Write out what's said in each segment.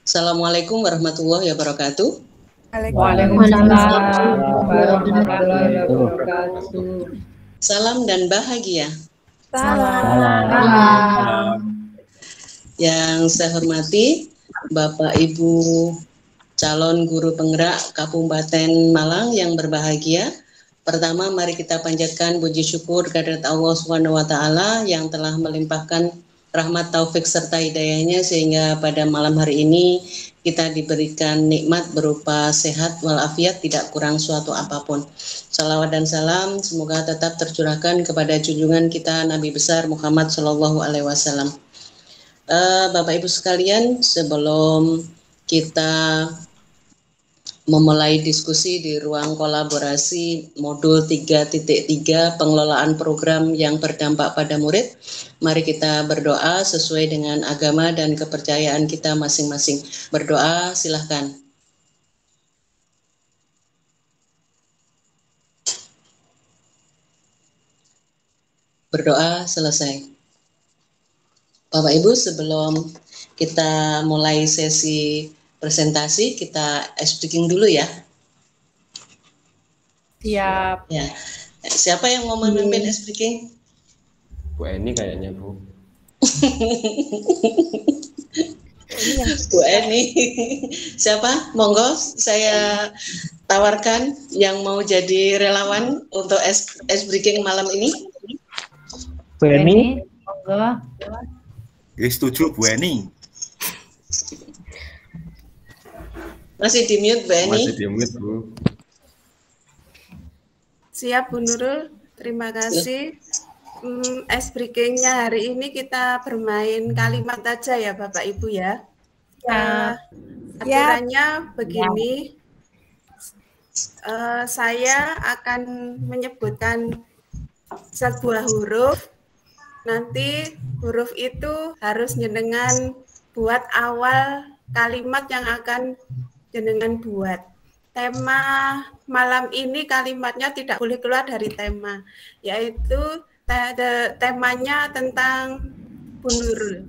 Assalamualaikum warahmatullahi wabarakatuh. Waalaikumsalam warahmatullahi wabarakatuh. Salam dan bahagia. Salam. Yang saya hormati Bapak Ibu calon guru penggerak Kabupaten Malang yang berbahagia. Pertama, mari kita panjatkan puji syukur kehadirat Allah Subhanahu wa taala yang telah melimpahkan rahmat taufik serta hidayahnya sehingga pada malam hari ini kita diberikan nikmat berupa sehat walafiat, tidak kurang suatu apapun. Salawat dan salam semoga tetap tercurahkan kepada junjungan kita Nabi besar Muhammad Shallallahu Alaihi Wasallam. Bapak Ibu sekalian, sebelum kita memulai diskusi di ruang kolaborasi modul 3.3 pengelolaan program yang berdampak pada murid, mari kita berdoa sesuai dengan agama dan kepercayaan kita masing-masing. Berdoa, silahkan. Berdoa selesai. Bapak Ibu, sebelum kita mulai sesi presentasi, kita speaking dulu ya. Siap. Ya. Siapa yang mau memimpin speaking? Bu Eni kayaknya, Bu. Bu Eni. Siapa? Monggo saya tawarkan yang mau jadi relawan untuk speaking malam ini. Bu Eni. Monggo. Setuju Bu Eni. Masih di mute, Bu Eni? Masih di mute, Bu. Siap, Bu Nurul. Terima kasih. Breaking-nya hari ini kita bermain kalimat aja ya, Bapak Ibu ya. Aturannya begini. Saya akan menyebutkan sebuah huruf. Nanti huruf itu harus jenengan buat awal kalimat yang akan jenengan buat. Tema malam ini kalimatnya tidak boleh keluar dari tema, yaitu temanya tentang Bu Nurul.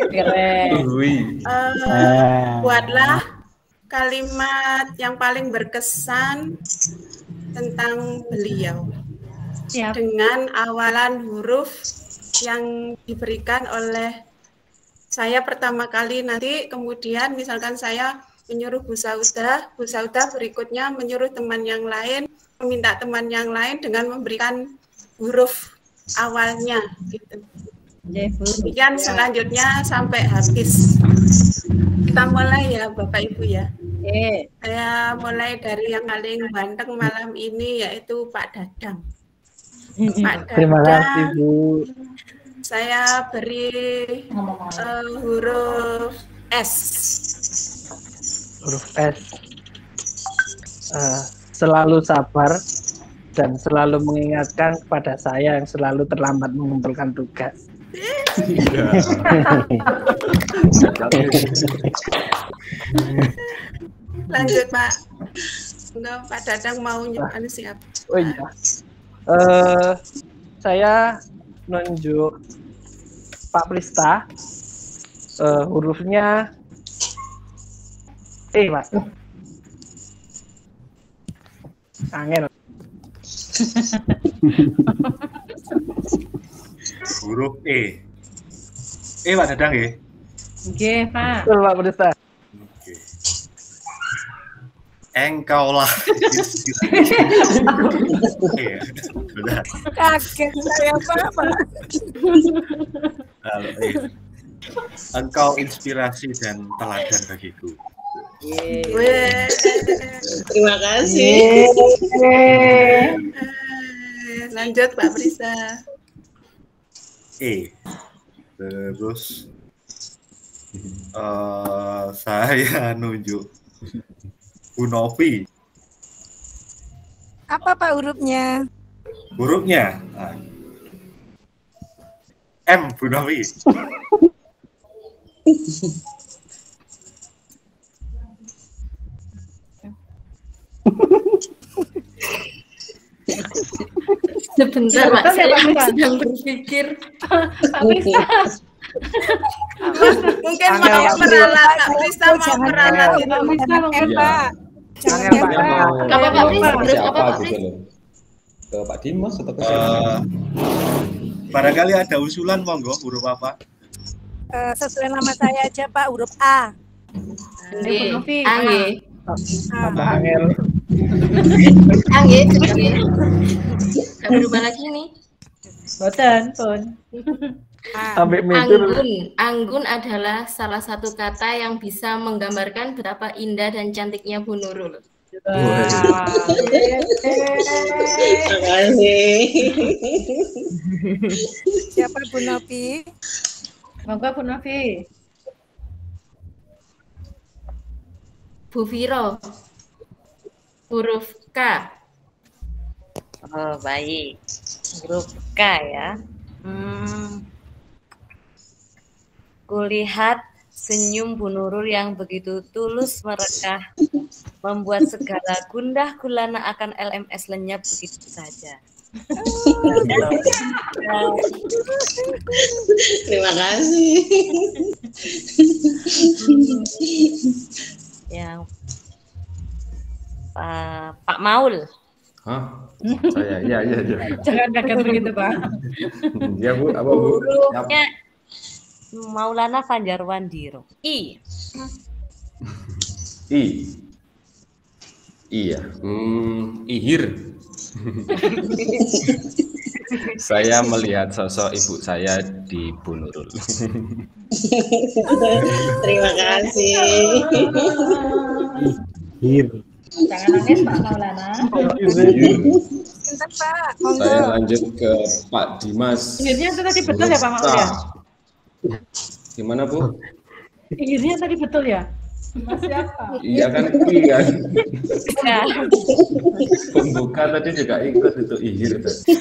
Keren. Buatlah kalimat yang paling berkesan tentang beliau. Siap. Dengan awalan huruf yang diberikan oleh saya pertama kali, nanti kemudian misalkan saya menyuruh Bu Saudah berikutnya menyuruh teman yang lain, meminta teman yang lain dengan memberikan huruf awalnya gitu. Kemudian selanjutnya sampai habis. Kita mulai ya Bapak Ibu ya. Saya mulai dari yang paling ganteng malam ini yaitu Pak Dadang. Pak Dadang. Terima kasih Bu. Saya beri huruf S. Huruf S. Selalu sabar dan selalu mengingatkan kepada saya yang selalu terlambat mengumpulkan tugas. Lanjut Pak. Enggak, Pak Dadang mau nyuruh siap. Oh iya. Saya nunjuk Pak Prista, hurufnya E, Pak. Angel. Huruf E. Pak Dadang ya? Oke, Pak. Betul, Pak Prista. Oke. Engkaulah. Kaget saya, Pak. Engkau inspirasi dan teladan bagiku. Terima kasih. Lanjut Pak Prisa. Terus saya nunjuk Bu Novi. Apa Pak hurufnya? Hurufnya M, Bu Novi. Sebentar Pak, saya sedang berpikir. Pak Prisa. Mungkin Angel, mau Pak. meralat, Kak Prista mau Jangan meralat Pak. itu. Pak Prista loh. Jangan, Pak. Jangan, Angel, Pak. Pak. Dia Apa, Pak Pris? mau Grup siapa apa, Pak gitu Pris? loh. Ke Pak Dimas atau ke siapa? Barangkali ada usulan monggo huruf apa? Sesuai nama saya aja Pak, huruf A. Ibu Novi. A nggih. Tambah Angel. A nggih, nggih. Gak berubah lagi nih. Boten, pun. A. Sampai mitur. Anggun adalah salah satu kata yang bisa menggambarkan betapa indah dan cantiknya Bu Nurul. Terima kasih. Siapa Bu Novi? Monggo Bu Novi. Bu Viro. Huruf K. Oh, baik. Huruf K ya. Kulihat senyum Bu Nurul yang begitu tulus merekah, membuat segala gundah gulana akan LMS lenyap begitu saja. Terima kasih. Yang Pak Maul. Hah? Saya, iya. Jangan kaget begitu, Pak. Ya Bu, apa Bu? Hurufnya Maulana Fanjarwandiro. I. Iya. Ihir. Saya melihat sosok ibu saya di Bu Nurul. Terima kasih. Ihir. Jangan nangis, Pak Maulana. Ihir. Bentar Pak, monggo. Saya lanjut ke Pak Dimas. Ihirnya itu tadi betul ya, Pak Maul ya? Gimana Bu? Ihirnya tadi betul ya? Mas siapa? Iya kan, I kan. Ya, Pembuka tadi juga ikut itu ihir tadi.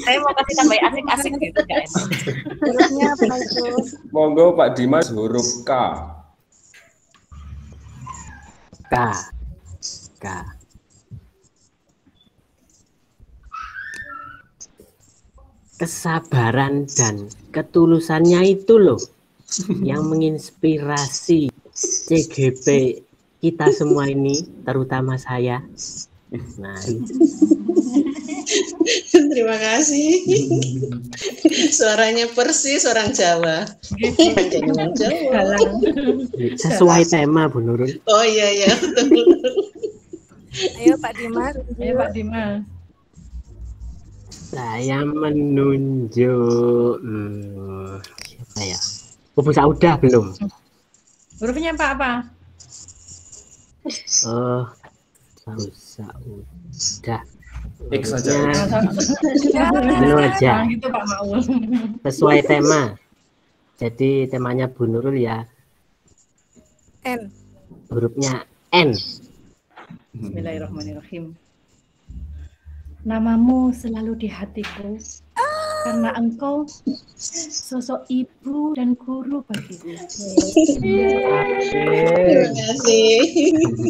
saya mau kasih tambah asik-asik gitu guys. Hurufnya apa itu? Monggo Pak Dimas huruf K. K. Kesabaran dan ketulusannya itu loh yang menginspirasi CGP kita semua ini, terutama saya. Nah, Terima kasih. Suaranya persis orang Jawa. Jadi orang Jawa. sesuai tema Bu Nurul. Oh iya. Ayo Pak Dimas. Ayo Pak Dimas. Saya menunjuk siapa ya? Bu Saudah belum? Hurufnya Pak apa? Saudah. X saja. Belum aja. Nah, gitu Pak Maul. Sesuai tema. Jadi temanya Bu Nurul ya. N. Hurufnya N. Bismillahirrahmanirrahim. Namamu selalu di hatiku karena engkau sosok ibu dan guru bagiku. Terima kasih.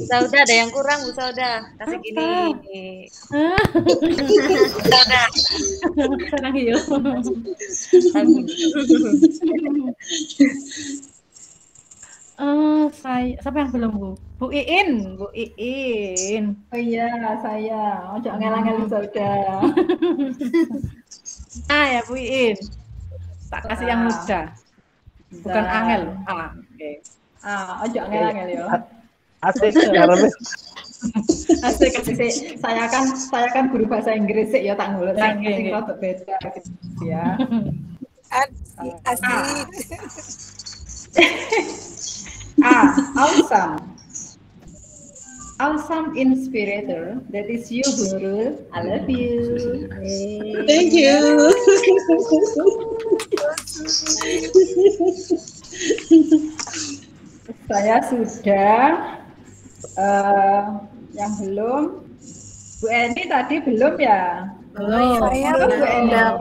Sauda ada yang kurang Bu Sauda. Kasih gini. Sauda. Senang yuk. Siapa yang belum Bu? Bu Iin. Oh iya, saya. Ojo ngel-ngel Sauda. Ya Bu Iin. Tak kasih yang muda. Bukan angel. Oke. Ojo ngel-ngel ya. Asik karena Asik. Saya kan guru bahasa Inggris sih ya, tak ngulut sing rada beda gitu ya. Asik. Awesome inspirator. That is you, Bu Nurul. I love you. Thank you. Saya sudah. Yang belum. Bu Eni tadi belum ya? Belum. Saya Bu belum.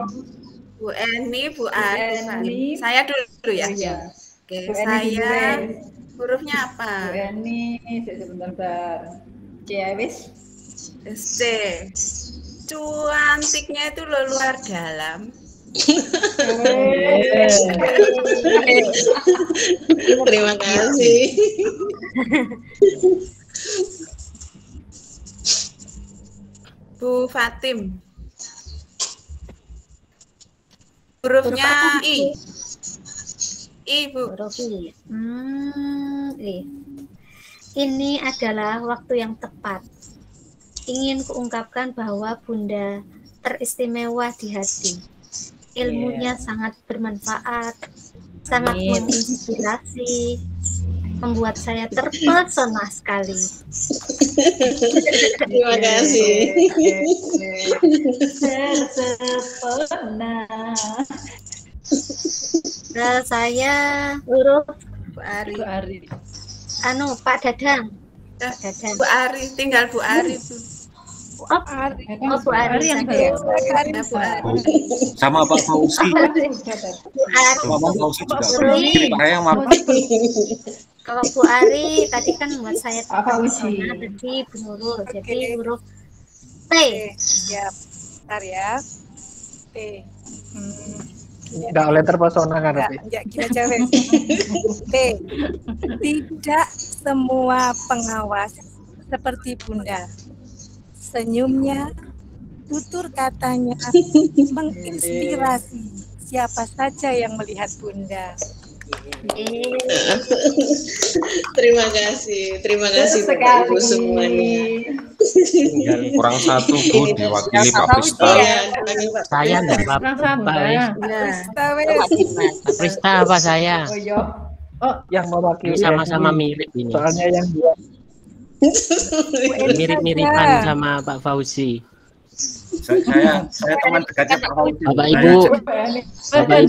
Bu Eni, Bu Eni. Saya dulu ya. Iya. Oke, Bu Eni saya dulu. hurufnya Bu apa? Eni, sebentar. Wis. C. Cantiknya itu luar dalam. Terima kasih. Bu Fatim. Hurufnya I. I, Bu. Huruf I. I. Ini adalah waktu yang tepat. Ingin kuungkapkan bahwa Bunda teristimewa di hati. Ilmunya sangat bermanfaat, sangat menginspirasi, membuat saya terpesona sekali. Terima kasih. Terpesona. Saya huruf Bu Ari. Pak Dadang. Pak Dadang. Bu Ari, tinggal Bu Ari, Bu. Bu Ari yang Sama Pak Fauzi. Sama Pak Fauzi juga. Saya yang marah. Kalau Bu Ari tadi kan buat saya terpesona tadi Bu Nurul. Jadi huruf T. Siap. Bentar ya. T. Nggak oleh terpesona kan? Enggak, kita jawab. T. Tidak semua pengawas seperti Bunda. Senyumnya, tutur katanya menginspirasi siapa saja yang melihat Bunda. Terima kasih Bapak Ibu semuanya. Tinggal kurang satu Bu, diwakili Pak Prista. Saya enggak apa-apa. Pak Prista apa saya? Yang mewakili sama-sama mirip ini. Soalnya yang dua mirip-miripan sama Pak Fauzi. Saya teman dekatnya Pak Fauzi. Bapak Ibu, Bapak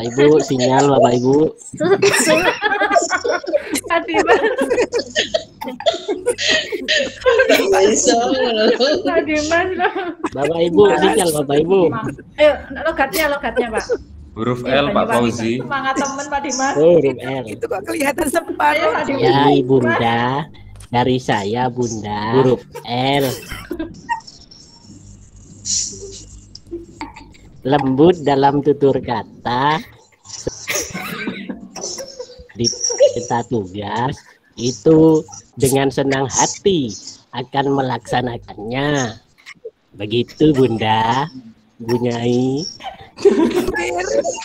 Ibu, sinyal Bapak Ibu. Bapak Ibu, sinyal Bapak Ibu. Ayo, logatnya Pak. Huruf L Pak Fauzi. Semangat teman Pak Dimas. Huruf L. Itu kok kelihatan separuh. Ya Ibunda, dari saya Bunda. Huruf L. Lembut dalam tutur kata, di kita tugas itu dengan senang hati akan melaksanakannya. Begitu Bunda, Bu Nyai.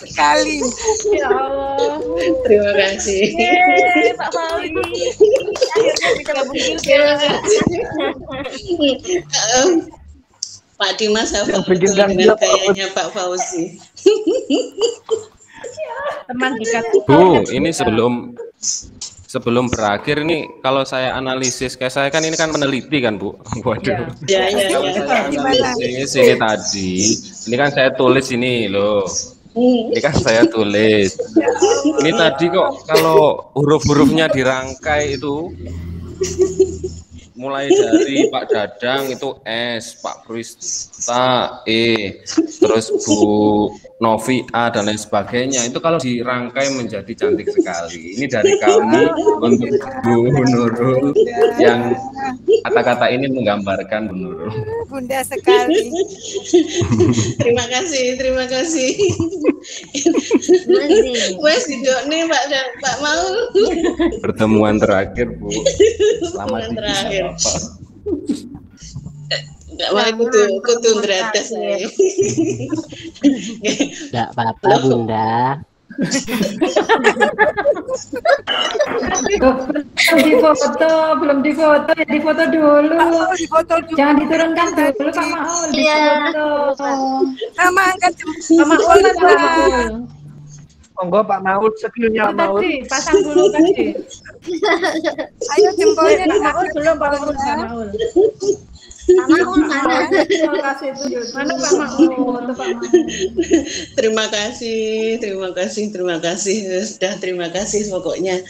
Sekali. Ya Allah. Terima kasih. Pak Fauzi. Akhirnya bisa begini. Pak Dimas hafal betul dengan gayanya Pak Fauzi. Teman dekat. Bu, ini sebelum berakhir ini kalau saya analisis, kayak saya kan ini kan meneliti kan Bu. Waduh. Ya. Kalau saya analisis ini tadi, ini kan saya tulis ini loh. Ini kan saya tulis. Ini tadi kok kalau huruf-hurufnya dirangkai itu mulai dari Pak Dadang itu S, Pak Prista E, terus Bu Novi A dan lain sebagainya. Itu kalau dirangkai menjadi cantik sekali. Ini dari kami untuk Bu Nurul yang kata-kata ini menggambarkan Bu Nurul. Bunda sekali. Terima kasih. Wes didokne Pak Maul. Pertemuan terakhir Bu. Selamat terakhir. Enggak mau kudu ndrates saya. Enggak apa-apa Bunda. Belum difoto ya difoto dulu. Jangan diturunkan dulu Pak Maul. Difoto. Sama angkat Pak Maul Pak. Monggo Pak Maul, skillnya Pak Maul. Tadi pasang dulu tadi. Ayo jempolnya Pak Maul belum Pak Maul. Pak Maul mana? Mana Pak Maul? Terima kasih. Sudah terima kasih pokoknya.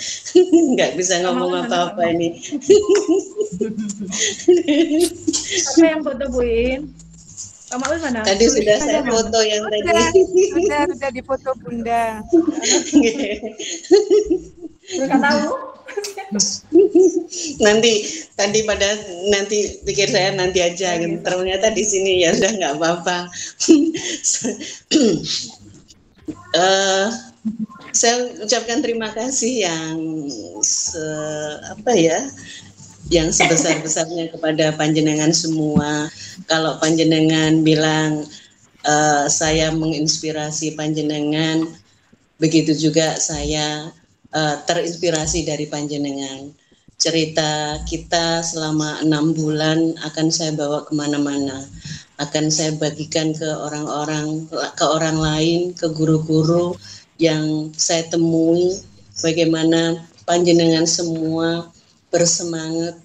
Nggak bisa ngomong apa-apa ini. Apa yang foto Buin? Pak Maul mana? Tadi sudah saya foto yang tadi. Sudah difoto Bunda. Nggak tahu? Tadi pada nanti pikir saya nanti aja gitu. Ternyata di sini ya sudah nggak apa-apa. Saya ucapkan terima kasih yang sebesar-besarnya kepada panjenengan semua. Kalau panjenengan bilang saya menginspirasi panjenengan, begitu juga saya terinspirasi dari panjenengan. Cerita kita selama 6 bulan akan saya bawa kemana-mana, akan saya bagikan ke orang lain, ke guru-guru yang saya temui, bagaimana panjenengan semua bersemangat,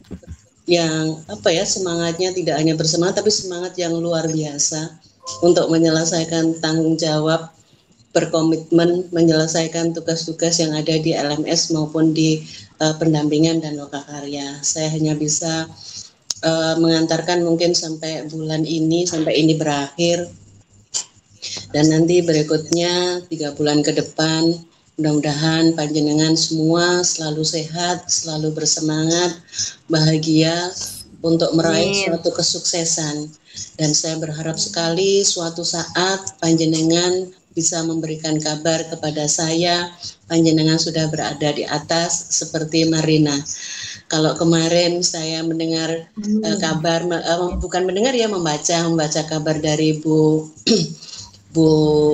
yang semangatnya tidak hanya bersemangat tapi semangat yang luar biasa untuk menyelesaikan tanggung jawab, berkomitmen menyelesaikan tugas-tugas yang ada di LMS maupun di pendampingan dan lokakarya. Saya hanya bisa mengantarkan mungkin sampai bulan ini, sampai ini berakhir, dan nanti berikutnya 3 bulan ke depan mudah-mudahan panjenengan semua selalu sehat, selalu bersemangat, bahagia untuk meraih suatu kesuksesan. Dan saya berharap sekali suatu saat panjenengan bisa memberikan kabar kepada saya, panjenengan sudah berada di atas seperti Marina. Kalau kemarin saya mendengar kabar, bukan mendengar ya, membaca kabar dari Bu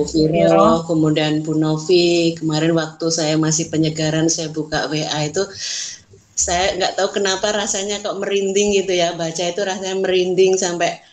Viro, kemudian Bu Novi. Kemarin waktu saya masih penyegaran, saya buka WA itu, saya nggak tahu kenapa rasanya kok merinding gitu ya, baca itu rasanya merinding sampai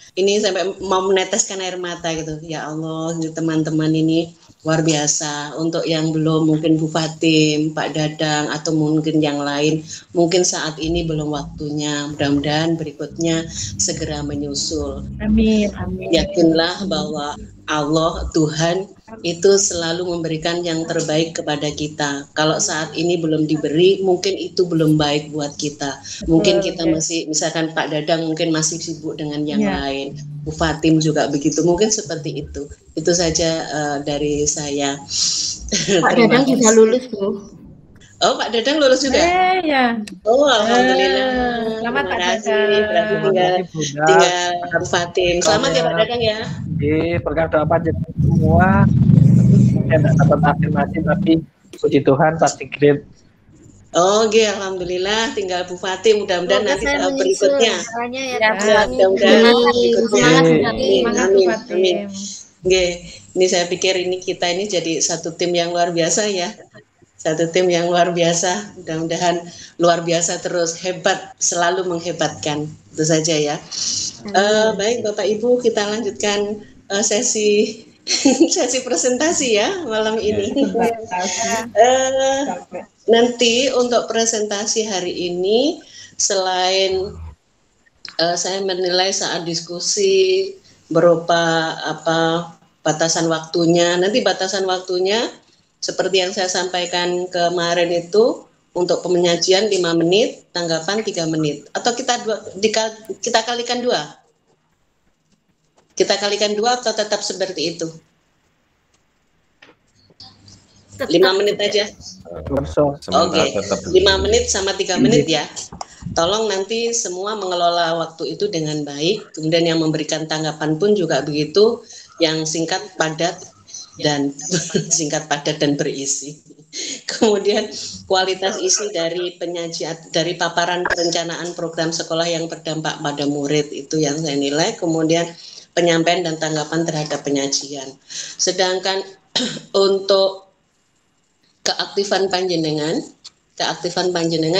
mau meneteskan air mata gitu. Ya Allah, teman-teman ini luar biasa. Untuk yang belum, mungkin Bu Fatim, Pak Dadang, atau mungkin yang lain, mungkin saat ini belum waktunya. Mudah-mudahan berikutnya segera menyusul. Amin, amin. Yakinlah bahwa Allah, Tuhan itu selalu memberikan yang terbaik kepada kita. Kalau saat ini belum diberi, mungkin itu belum baik buat kita. Mungkin kita masih, misalkan Pak Dadang mungkin masih sibuk dengan yang lain. Bu Fatim juga begitu. Mungkin seperti itu. Itu saja dari saya. Pak Dadang juga lulus, Bu. Oh, Pak Dadang lulus juga? Ya. Oh, alhamdulillah. Selamat Pak Dadang. Berarti tinggal Bu Fatim. Selamat ya Pak Dadang ya. Berkat doa panjenengan semua, saya tidak dapat afirmasi tapi puji Tuhan pasti great. Oh, alhamdulillah. Tinggal Bu Fatim. Mudah-mudahan nanti tahap berikutnya. Mudah-mudahan berikutnya. Amin. Ini saya pikir kita ini jadi satu tim yang luar biasa ya. Satu tim yang luar biasa. Mudah-mudahan luar biasa terus, hebat, selalu menghebatkan. Itu saja ya. Baik Bapak Ibu, kita lanjutkan sesi presentasi ya malam ini. Nanti untuk presentasi hari ini, selain saya menilai saat diskusi berupa batasan waktunya, nanti batasan waktunya seperti yang saya sampaikan kemarin itu, untuk penyajian 5 menit, tanggapan 3 menit, atau kita kalikan 2. Kita kalikan 2 atau tetap seperti itu? 5 menit aja. Oke. 5 menit sama 3 menit ya. Tolong nanti semua mengelola waktu itu dengan baik. Kemudian yang memberikan tanggapan pun juga begitu, yang singkat, padat dan berisi. Kemudian kualitas isi dari penyajian, dari paparan perencanaan program sekolah yang berdampak pada murid, itu yang saya nilai. Kemudian penyampaian dan tanggapan terhadap penyajian. Sedangkan untuk keaktifan panjenengan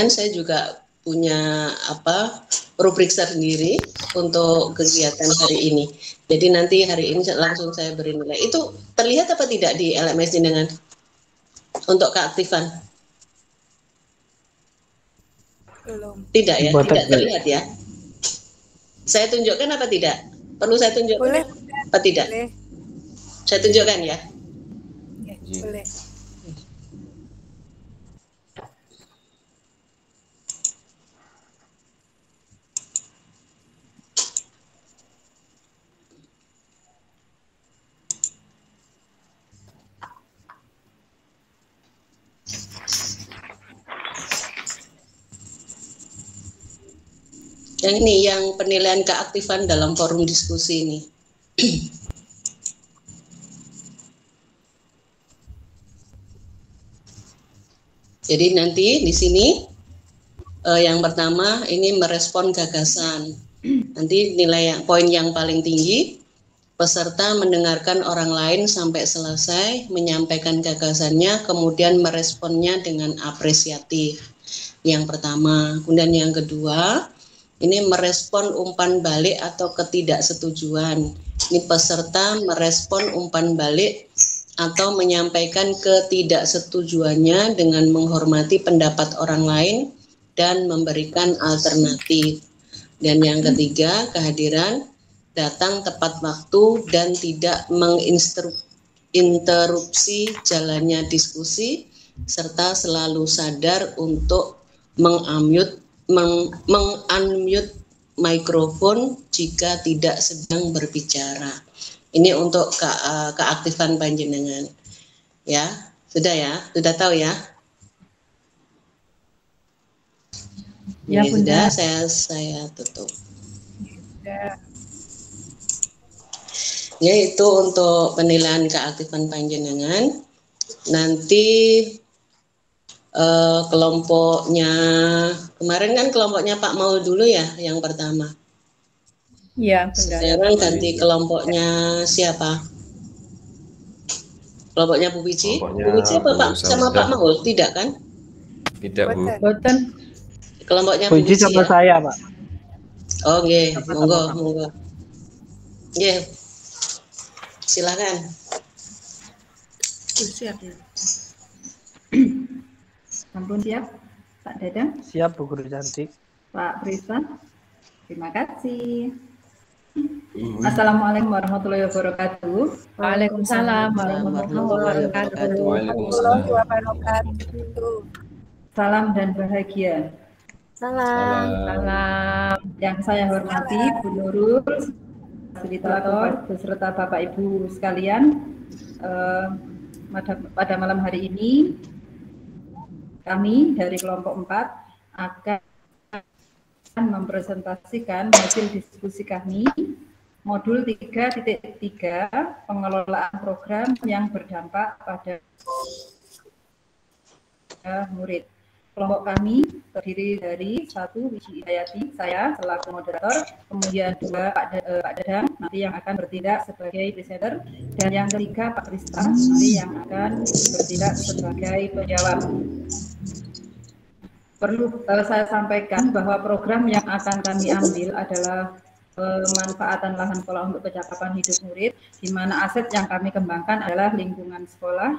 saya juga punya rubrik sendiri untuk kegiatan hari ini. Jadi nanti hari ini langsung saya beri nilai. Itu terlihat apa tidak di LMS jenengan untuk keaktifan? Belum. Tidak ya, tidak terlihat ya. Saya tunjukkan apa tidak? Perlu saya tunjukkan? Boleh. Apa tidak? Boleh. Saya tunjukkan ya. Boleh. Yang ini, yang penilaian keaktifan dalam forum diskusi ini. Jadi nanti di sini yang pertama ini merespon gagasan. Nanti poin yang paling tinggi, peserta mendengarkan orang lain sampai selesai, menyampaikan gagasannya, kemudian meresponnya dengan apresiatif. Yang pertama, kemudian yang kedua, ini merespon umpan balik atau ketidaksetujuan. Ini peserta merespon umpan balik atau menyampaikan ketidaksetujuannya dengan menghormati pendapat orang lain dan memberikan alternatif. Dan yang ketiga, kehadiran, datang tepat waktu dan tidak menginterupsi jalannya diskusi, serta selalu sadar untuk mengunmute mikrofon jika tidak sedang berbicara. Ini untuk keaktifan panjenengan. Ya, sudah ya? Sudah tahu ya? Ya, ini Bunda. Sudah, saya tutup. Ya. Ya, itu untuk penilaian keaktifan panjenengan. Nanti kelompoknya, kemarin kan kelompoknya Pak Maul dulu ya, yang pertama. Iya, benar. Sekarang ganti kelompoknya siapa? Kelompoknya Bu Wiji? Bu Wiji apa Pak sama Pak Maul? Tidak kan? Tidak, Bu. Boten. Kelompoknya Bu Wiji Wiji sama ya? saya, Pak. Oh, nggih, monggo. Nggih. Silakan. Siap. Ampun siap, Pak Dadang. Siap, Bu Guru cantik. Pak Prisa. Terima kasih. Assalamualaikum warahmatullahi wabarakatuh. Waalaikumsalam warahmatullahi wabarakatuh. Salam dan bahagia. Salam. Yang saya hormati Bu Nurul, fasilitator beserta Bapak Ibu sekalian. Pada malam hari ini kami dari kelompok 4 akan mempresentasikan hasil diskusi kami modul 3.3 pengelolaan program yang berdampak pada murid. Kelompok kami terdiri dari 1 Wiji Hidayati, saya selaku moderator, kemudian 2 Pak Dadang nanti yang akan bertindak sebagai presenter, dan yang ketiga Pak Krista nanti yang akan bertindak sebagai penjawab. Perlu saya sampaikan bahwa program yang akan kami ambil adalah pemanfaatan lahan sekolah untuk kecakapan hidup murid, di mana aset yang kami kembangkan adalah lingkungan sekolah,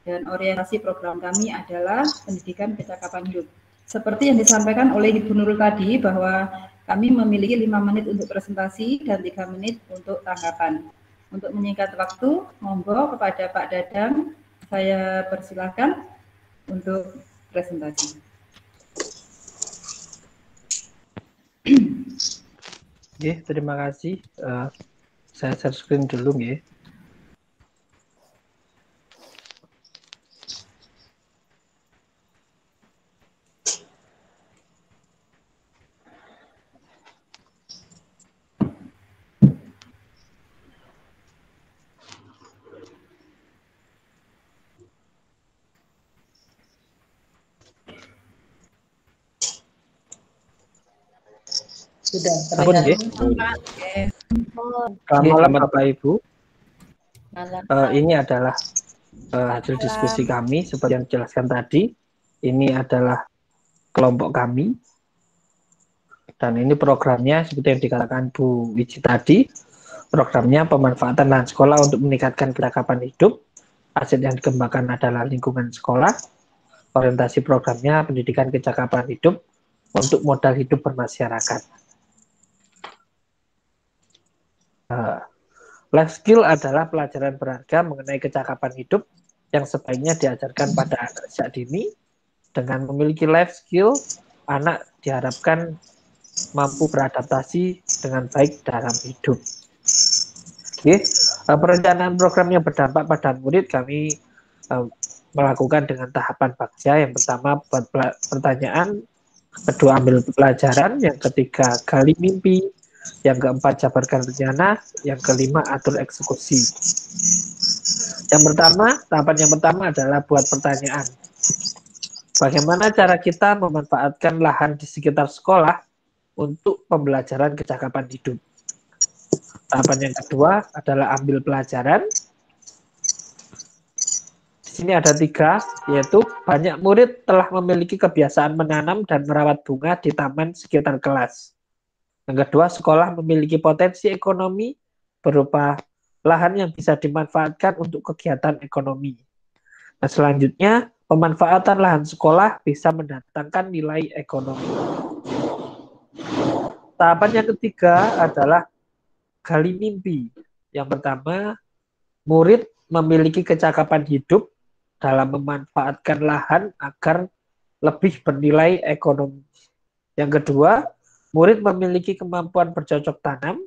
dan orientasi program kami adalah pendidikan kecakapan hidup. Seperti yang disampaikan oleh Ibu Nurul tadi, bahwa kami memiliki 5 menit untuk presentasi dan 3 menit untuk tanggapan. Untuk menyingkat waktu, monggo kepada Pak Dadang, saya persilakan untuk presentasi. Terima kasih. Saya share screen dulu nggih. Sudah terlihat. Selamat malam Bapak Ibu. Ini adalah hasil diskusi kami seperti yang dijelaskan tadi. Ini adalah kelompok kami. Dan ini programnya seperti yang dikatakan Bu Wiji tadi. Programnya pemanfaatan lahan sekolah untuk meningkatkan kecakapan hidup. Aset yang dikembangkan adalah lingkungan sekolah. Orientasi programnya pendidikan kecakapan hidup untuk modal hidup bermasyarakat. Life skill adalah pelajaran berharga mengenai kecakapan hidup yang sebaiknya diajarkan pada anak sejak dini. Dengan memiliki life skill, anak diharapkan mampu beradaptasi dengan baik dalam hidup. Perencanaan program yang berdampak pada murid kami melakukan dengan tahapan bagja. Yang pertama buat pertanyaan, kedua ambil pelajaran, yang ketiga gali mimpi, yang keempat jabarkan rencana, yang kelima atur eksekusi. Tahapan yang pertama adalah buat pertanyaan. Bagaimana cara kita memanfaatkan lahan di sekitar sekolah untuk pembelajaran kecakapan hidup? Tahapan yang kedua adalah ambil pelajaran. Di sini ada 3, yaitu banyak murid telah memiliki kebiasaan menanam dan merawat bunga di taman sekitar kelas. Yang kedua, sekolah memiliki potensi ekonomi berupa lahan yang bisa dimanfaatkan untuk kegiatan ekonomi. Nah, selanjutnya, pemanfaatan lahan sekolah bisa mendatangkan nilai ekonomi. Tahapan yang ketiga adalah gali mimpi. Yang pertama, murid memiliki kecakapan hidup dalam memanfaatkan lahan agar lebih bernilai ekonomi. Yang kedua, murid memiliki kemampuan bercocok tanam.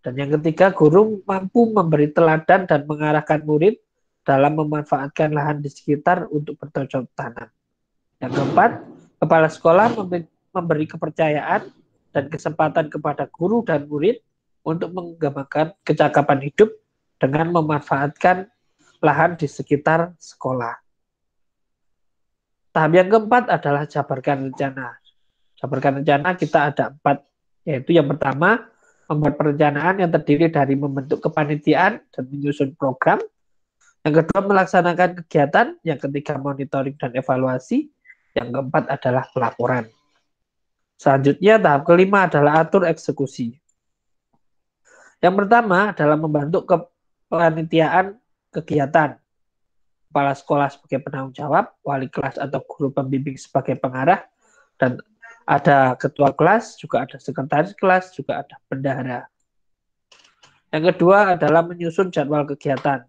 Dan yang ketiga, guru mampu memberi teladan dan mengarahkan murid dalam memanfaatkan lahan di sekitar untuk bercocok tanam. Yang keempat, kepala sekolah memberi kepercayaan dan kesempatan kepada guru dan murid untuk mengembangkan kecakapan hidup dengan memanfaatkan lahan di sekitar sekolah. Tahap yang keempat adalah jabarkan rencana. Jabarkan rencana kita ada 4, yaitu yang pertama, membuat perencanaan yang terdiri dari membentuk kepanitiaan dan menyusun program. Yang kedua, melaksanakan kegiatan. Yang ketiga, monitoring dan evaluasi. Yang keempat adalah pelaporan. Selanjutnya, tahap kelima adalah atur eksekusi. Yang pertama adalah membentuk kepanitiaan kegiatan. Kepala sekolah sebagai penanggung jawab, wali kelas atau guru pembimbing sebagai pengarah, dan ada ketua kelas, juga ada sekretaris kelas, juga ada bendahara. Yang kedua adalah menyusun jadwal kegiatan.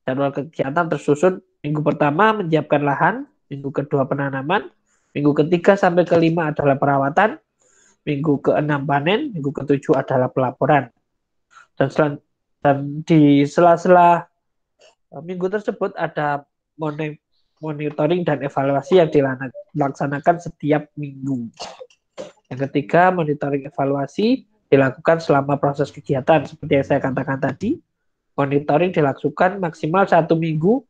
Jadwal kegiatan tersusun minggu pertama menyiapkan lahan, minggu kedua penanaman, minggu ketiga sampai kelima adalah perawatan, minggu ke-6 panen, minggu ke-7 adalah pelaporan. Dan di sela-sela minggu tersebut ada monitoring dan evaluasi yang dilaksanakan setiap minggu. Yang ketiga, monitoring evaluasi dilakukan selama proses kegiatan. Seperti yang saya katakan tadi, monitoring dilakukan maksimal 1 minggu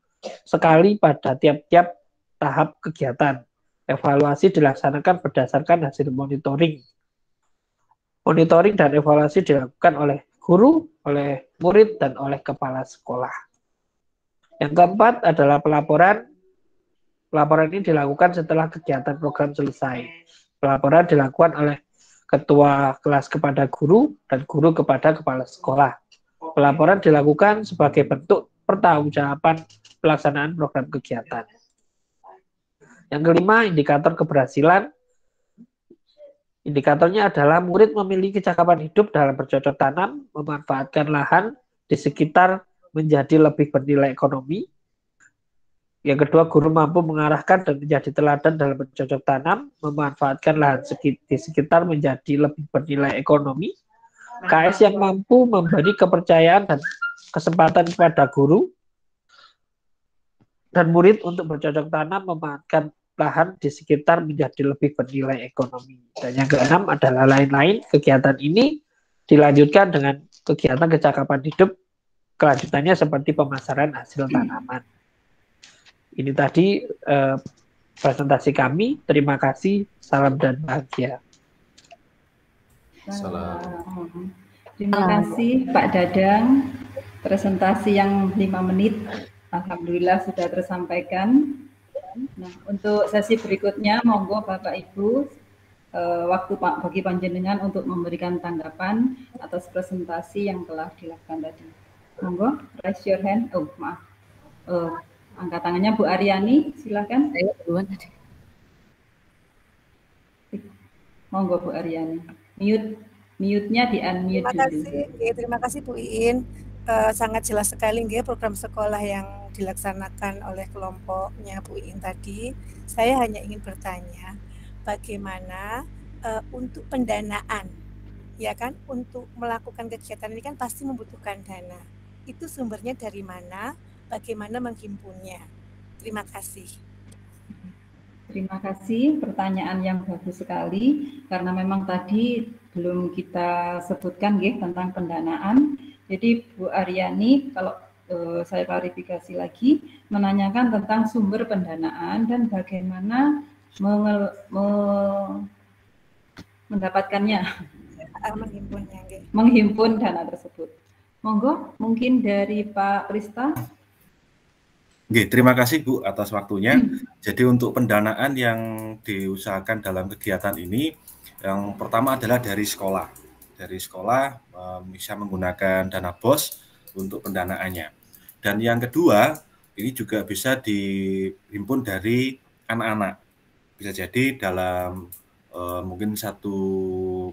sekali pada tiap-tiap tahap kegiatan. Evaluasi dilaksanakan berdasarkan hasil monitoring. Monitoring dan evaluasi dilakukan oleh guru, oleh murid, dan oleh kepala sekolah. Yang keempat adalah pelaporan. Pelaporan ini dilakukan setelah kegiatan program selesai. Pelaporan dilakukan oleh ketua kelas kepada guru dan guru kepada kepala sekolah. Pelaporan dilakukan sebagai bentuk pertanggungjawaban pelaksanaan program kegiatan. Yang kelima, indikator keberhasilan. Indikatornya adalah murid memiliki kecakapan hidup dalam bercocok tanam, memanfaatkan lahan di sekitar menjadi lebih bernilai ekonomi. Yang kedua, guru mampu mengarahkan dan menjadi teladan dalam bercocok tanam, memanfaatkan lahan di sekitar menjadi lebih bernilai ekonomi. KS yang mampu memberi kepercayaan dan kesempatan kepada guru dan murid untuk bercocok tanam, memanfaatkan lahan di sekitar menjadi lebih bernilai ekonomi. Dan yang keenam adalah lain-lain. Kegiatan ini dilanjutkan dengan kegiatan kecakapan hidup kelanjutannya seperti pemasaran hasil tanaman. Ini tadi presentasi kami. Terima kasih. Salam dan bahagia. Salam. Terima kasih Pak Dadang. Presentasi yang 5 menit. Alhamdulillah sudah tersampaikan. Nah, untuk sesi berikutnya, monggo Bapak Ibu, waktu bagi panjenengan untuk memberikan tanggapan atas presentasi yang telah dilakukan tadi. Monggo, raise your hand. Oh, maaf. Angkat tangannya Bu Aryani, silakan. Saya duluan tadi. Monggo Bu Aryani. Mute-nya di-unmute dulu. Terima kasih Bu Iin. Sangat jelas sekali nggih program sekolah yang dilaksanakan oleh kelompoknya Bu Iin tadi. Saya hanya ingin bertanya, bagaimana untuk pendanaan, ya kan, untuk melakukan kegiatan ini kan pasti membutuhkan dana. Itu sumbernya dari mana? Bagaimana menghimpunnya? Terima kasih. Terima kasih, pertanyaan yang bagus sekali, karena memang tadi belum kita sebutkan tentang pendanaan. Jadi Bu Aryani, kalau saya klarifikasi lagi, menanyakan tentang sumber pendanaan dan bagaimana mendapatkannya, menghimpun dana tersebut. Monggo, mungkin dari Pak Prista. Oke, terima kasih Bu atas waktunya. Jadi untuk pendanaan yang diusahakan dalam kegiatan ini, yang pertama adalah dari sekolah. Dari sekolah bisa menggunakan dana BOS untuk pendanaannya. Dan yang kedua, ini juga bisa dihimpun dari anak-anak. Bisa jadi dalam mungkin satu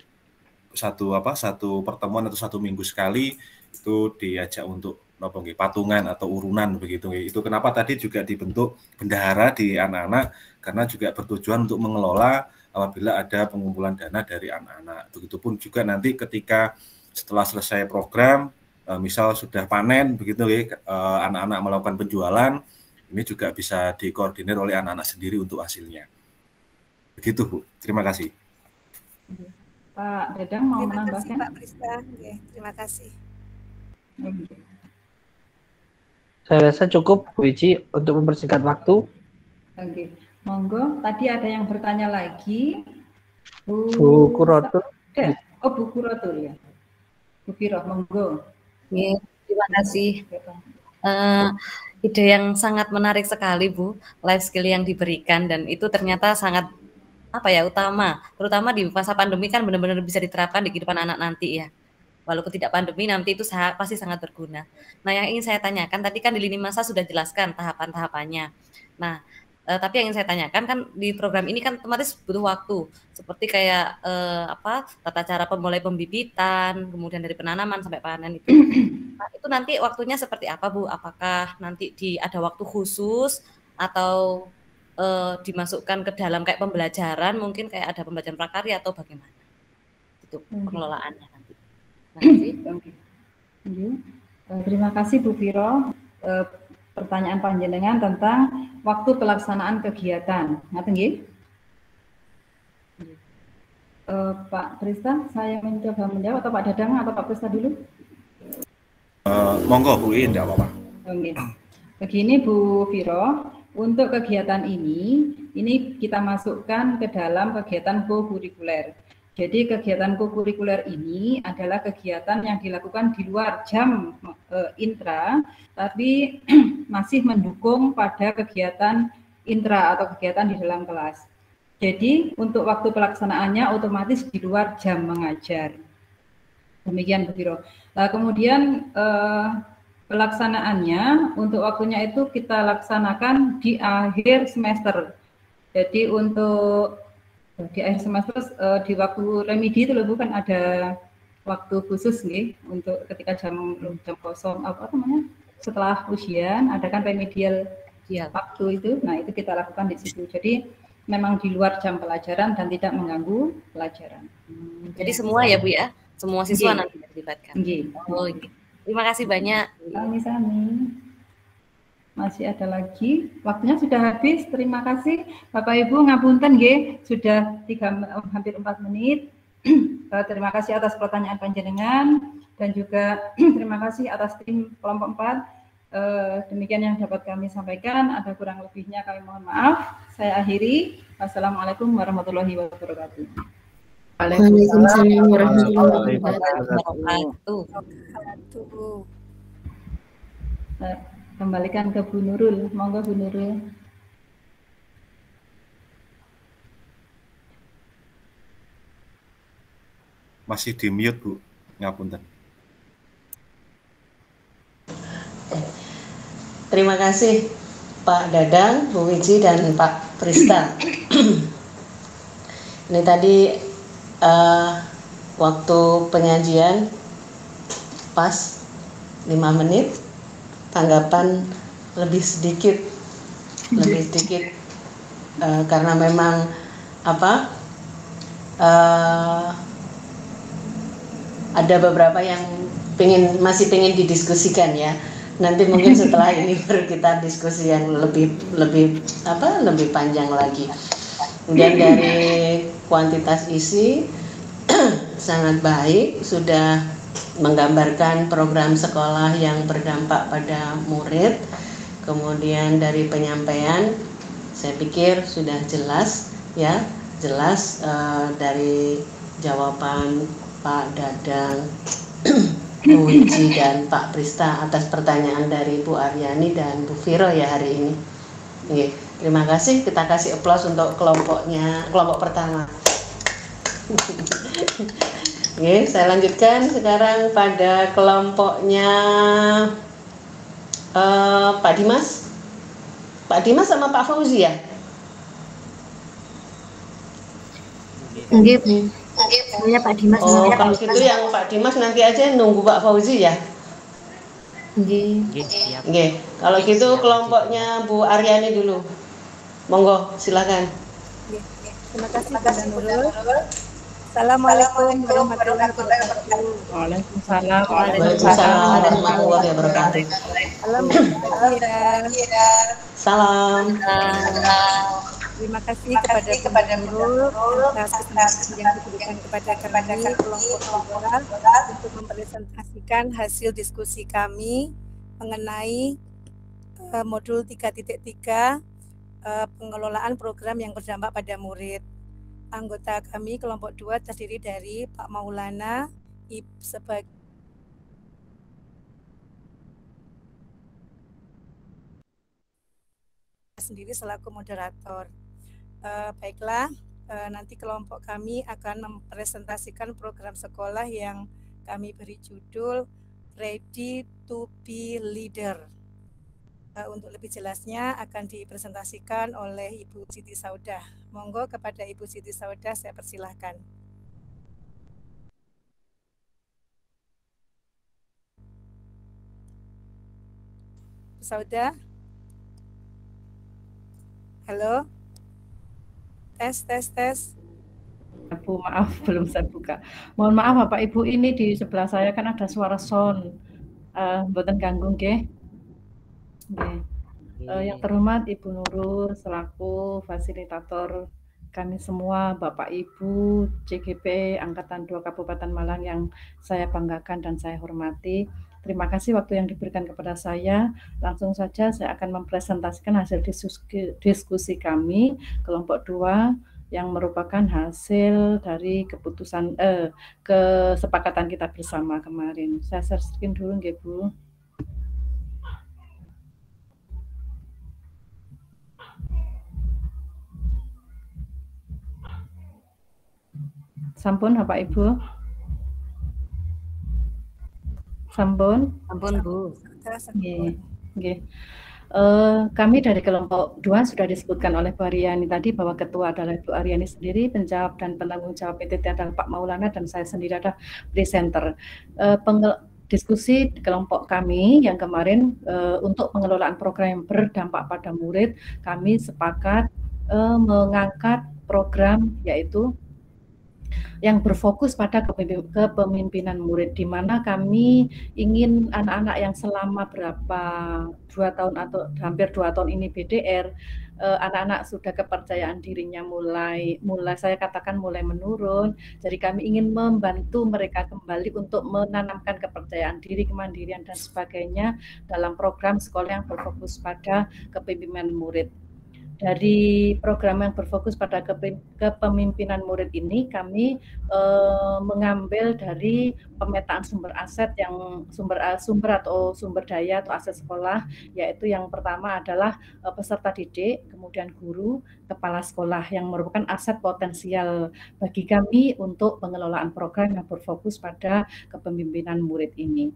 pertemuan atau 1 minggu sekali itu diajak untuk patungan atau urunan begitu. Itu kenapa tadi juga dibentuk bendahara di anak-anak, karena juga bertujuan untuk mengelola apabila ada pengumpulan dana dari anak-anak. Begitupun juga nanti ketika setelah selesai program, misal sudah panen begitu anak-anak melakukan penjualan, ini juga bisa dikoordinir oleh anak-anak sendiri untuk hasilnya. Begitu Bu, terima kasih. Pak Dadang mau menambahkan? Terima kasih Pak Prista. Terima kasih. Saya rasa cukup Bu Ici untuk mempersingkat waktu. Oke, monggo. Tadi ada yang bertanya lagi. Bu Kurotul. Oh, Bu Kurotul ya. Bu Firo, monggo. Terima kasih. Ide yang sangat menarik sekali Bu, life skill yang diberikan, dan itu ternyata sangat utama, terutama di masa pandemi kan benar-benar bisa diterapkan di kehidupan anak nanti ya. Walaupun tidak pandemi, nanti itu pasti sangat berguna. Nah, yang ingin saya tanyakan, tadi kan di lini masa sudah jelaskan tahapan-tahapannya. Nah, tapi yang ingin saya tanyakan kan di program ini kan otomatis butuh waktu. Seperti kayak tata cara mulai pembibitan, kemudian dari penanaman sampai panen itu. Nah, itu nanti waktunya seperti apa Bu? Apakah nanti ada waktu khusus atau dimasukkan ke dalam kayak pembelajaran, mungkin kayak ada pembelajaran prakarya atau bagaimana? Itu pengelolaannya nanti. Terima kasih Bu Viro. Pertanyaan panjenengan tentang waktu pelaksanaan kegiatan. Ngaten nggih? Pak Prista, saya mencoba menjawab, atau Pak Dadang atau Pak Prista dulu? Monggo Bu, tidak apa-apa. Oke. Begini Bu Viro, untuk kegiatan ini kita masukkan ke dalam kegiatan co-kurikuler. Jadi kegiatan co-kurikuler ini adalah kegiatan yang dilakukan di luar jam intra, tapi masih mendukung pada kegiatan intra atau kegiatan di dalam kelas. Jadi untuk waktu pelaksanaannya otomatis di luar jam mengajar. Demikian Bu Viro. Nah, kemudian pelaksanaannya untuk waktunya itu kita laksanakan di akhir semester. Jadi untuk di akhir semester di waktu remedi itu bukan ada waktu khusus nih untuk ketika jam kosong setelah ujian ada kan remedial waktu itu. Nah, itu kita lakukan di situ. Jadi memang di luar jam pelajaran dan tidak mengganggu pelajaran. Jadi semua ya Bu ya? Semua siswa nanti dilibatkan. Oh, terima kasih banyak. Sami-sami. Masih ada lagi, waktunya sudah habis. Terima kasih Bapak Ibu, ngapunten nggih, sudah hampir 4 menit. Terima kasih atas pertanyaan panjenengan dan juga terima kasih atas tim kelompok 4. Demikian yang dapat kami sampaikan, ada kurang lebihnya kami mohon maaf. Saya akhiri. Wassalamualaikum warahmatullahi wabarakatuh. Waalaikumsalam warahmatullahi wabarakatuh. Kembalikan ke Bu Nurul, monggo Bu Nurul. Masih di mute Bu, ngapunten. Terima kasih Pak Dadang, Bu Wiji dan Pak Prista. Ini tadi waktu penyajian pas 5 menit. Tanggapan lebih sedikit karena memang ada beberapa yang masih pengen didiskusikan ya. Nanti mungkin setelah ini baru kita diskusi yang lebih panjang lagi. Kemudian dari kuantitas isi sangat baik, sudah menggambarkan program sekolah yang berdampak pada murid. Kemudian dari penyampaian saya pikir sudah jelas ya, dari jawaban Pak Dadang, Bu Wiji dan Pak Prista atas pertanyaan dari Bu Aryani dan Bu Viro ya hari ini. Oke, terima kasih. Kita kasih aplaus untuk kelompok pertama. Oke, saya lanjutkan sekarang pada kelompoknya Pak Dimas. Pak Dimas sama Pak Fauzi ya? Enggak, Bu. Saya Pak Dimas. Oh, kalau gitu yang Pak Dimas nanti aja nunggu Pak Fauzi ya? Oke, kalau gitu kelompoknya Bu Aryani dulu. Monggo, silakan. Terima kasih Pak Nurul. Assalamualaikum warahmatullahi wabarakatuh. Waalaikumsalam. Waalaikumsalam warahmatullahi wabarakatuh. Salam. Terima kasih kepada Nurul atas kesempatan yang diberikan kepada kami kelompok untuk mempresentasikan hasil diskusi kami mengenai modul 3.3 pengelolaan program yang berdampak pada murid. Anggota kami kelompok 2 terdiri dari Pak Maulana sebagai sendiri selaku moderator. Baiklah, nanti kelompok kami akan mempresentasikan program sekolah yang kami beri judul Ready to be Leader. Untuk lebih jelasnya akan dipresentasikan oleh Ibu Siti Saudah. Monggo kepada Ibu Siti Saudah saya persilahkan. Bu Saudah? Halo? Tes. Bu, maaf belum saya buka. Mohon maaf Bapak Ibu, ini di sebelah saya kan ada suara sound. Mboten ganggu nggih. Yang terhormat Ibu Nurul selaku fasilitator kami semua, Bapak Ibu CGP Angkatan 2 Kabupaten Malang yang saya banggakan dan saya hormati. Terima kasih waktu yang diberikan kepada saya. Langsung saja saya akan mempresentasikan hasil diskusi kami kelompok 2 yang merupakan hasil dari kesepakatan kita bersama kemarin. Saya share screen dulu nggih, Bu. Sampun Bapak Ibu. Sampun Bu. Nggih. Kami dari kelompok 2 sudah disebutkan oleh Bu Aryani tadi bahwa ketua adalah Bu Aryani sendiri, penjawab dan penanggung jawab PTT adalah Pak Maulana dan saya sendiri adalah presenter. Diskusi di kelompok kami yang kemarin untuk pengelolaan program yang berdampak pada murid, kami sepakat mengangkat program yaitu yang berfokus pada kepemimpinan murid, di mana kami ingin anak-anak yang selama 2 tahun atau hampir 2 tahun ini BDR, anak-anak sudah kepercayaan dirinya mulai saya katakan mulai menurun. Jadi kami ingin membantu mereka kembali untuk menanamkan kepercayaan diri, kemandirian dan sebagainya dalam program sekolah yang berfokus pada kepemimpinan murid. Dari program yang berfokus pada kepemimpinan murid ini, kami mengambil dari pemetaan sumber aset yang sumber daya atau aset sekolah, yaitu yang pertama adalah peserta didik, kemudian guru, kepala sekolah yang merupakan aset potensial bagi kami untuk pengelolaan program yang berfokus pada kepemimpinan murid ini.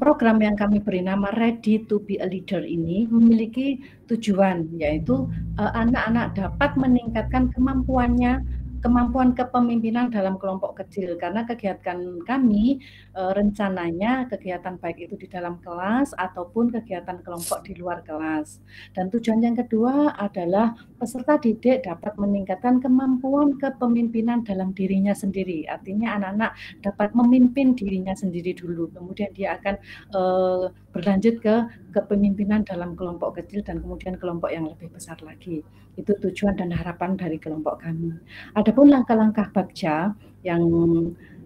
Program yang kami beri nama Ready to be a Leader ini memiliki tujuan, yaitu anak-anak dapat meningkatkan kemampuannya kemampuan kepemimpinan dalam kelompok kecil, karena kegiatan kami rencananya kegiatan baik itu di dalam kelas ataupun kegiatan kelompok di luar kelas. Dan tujuan yang kedua adalah peserta didik dapat meningkatkan kemampuan kepemimpinan dalam dirinya sendiri. Artinya anak-anak dapat memimpin dirinya sendiri dulu, kemudian dia akan berlanjut ke kepemimpinan dalam kelompok kecil dan kemudian kelompok yang lebih besar lagi. Itu tujuan dan harapan dari kelompok kami. Adapun langkah-langkah Bagja yang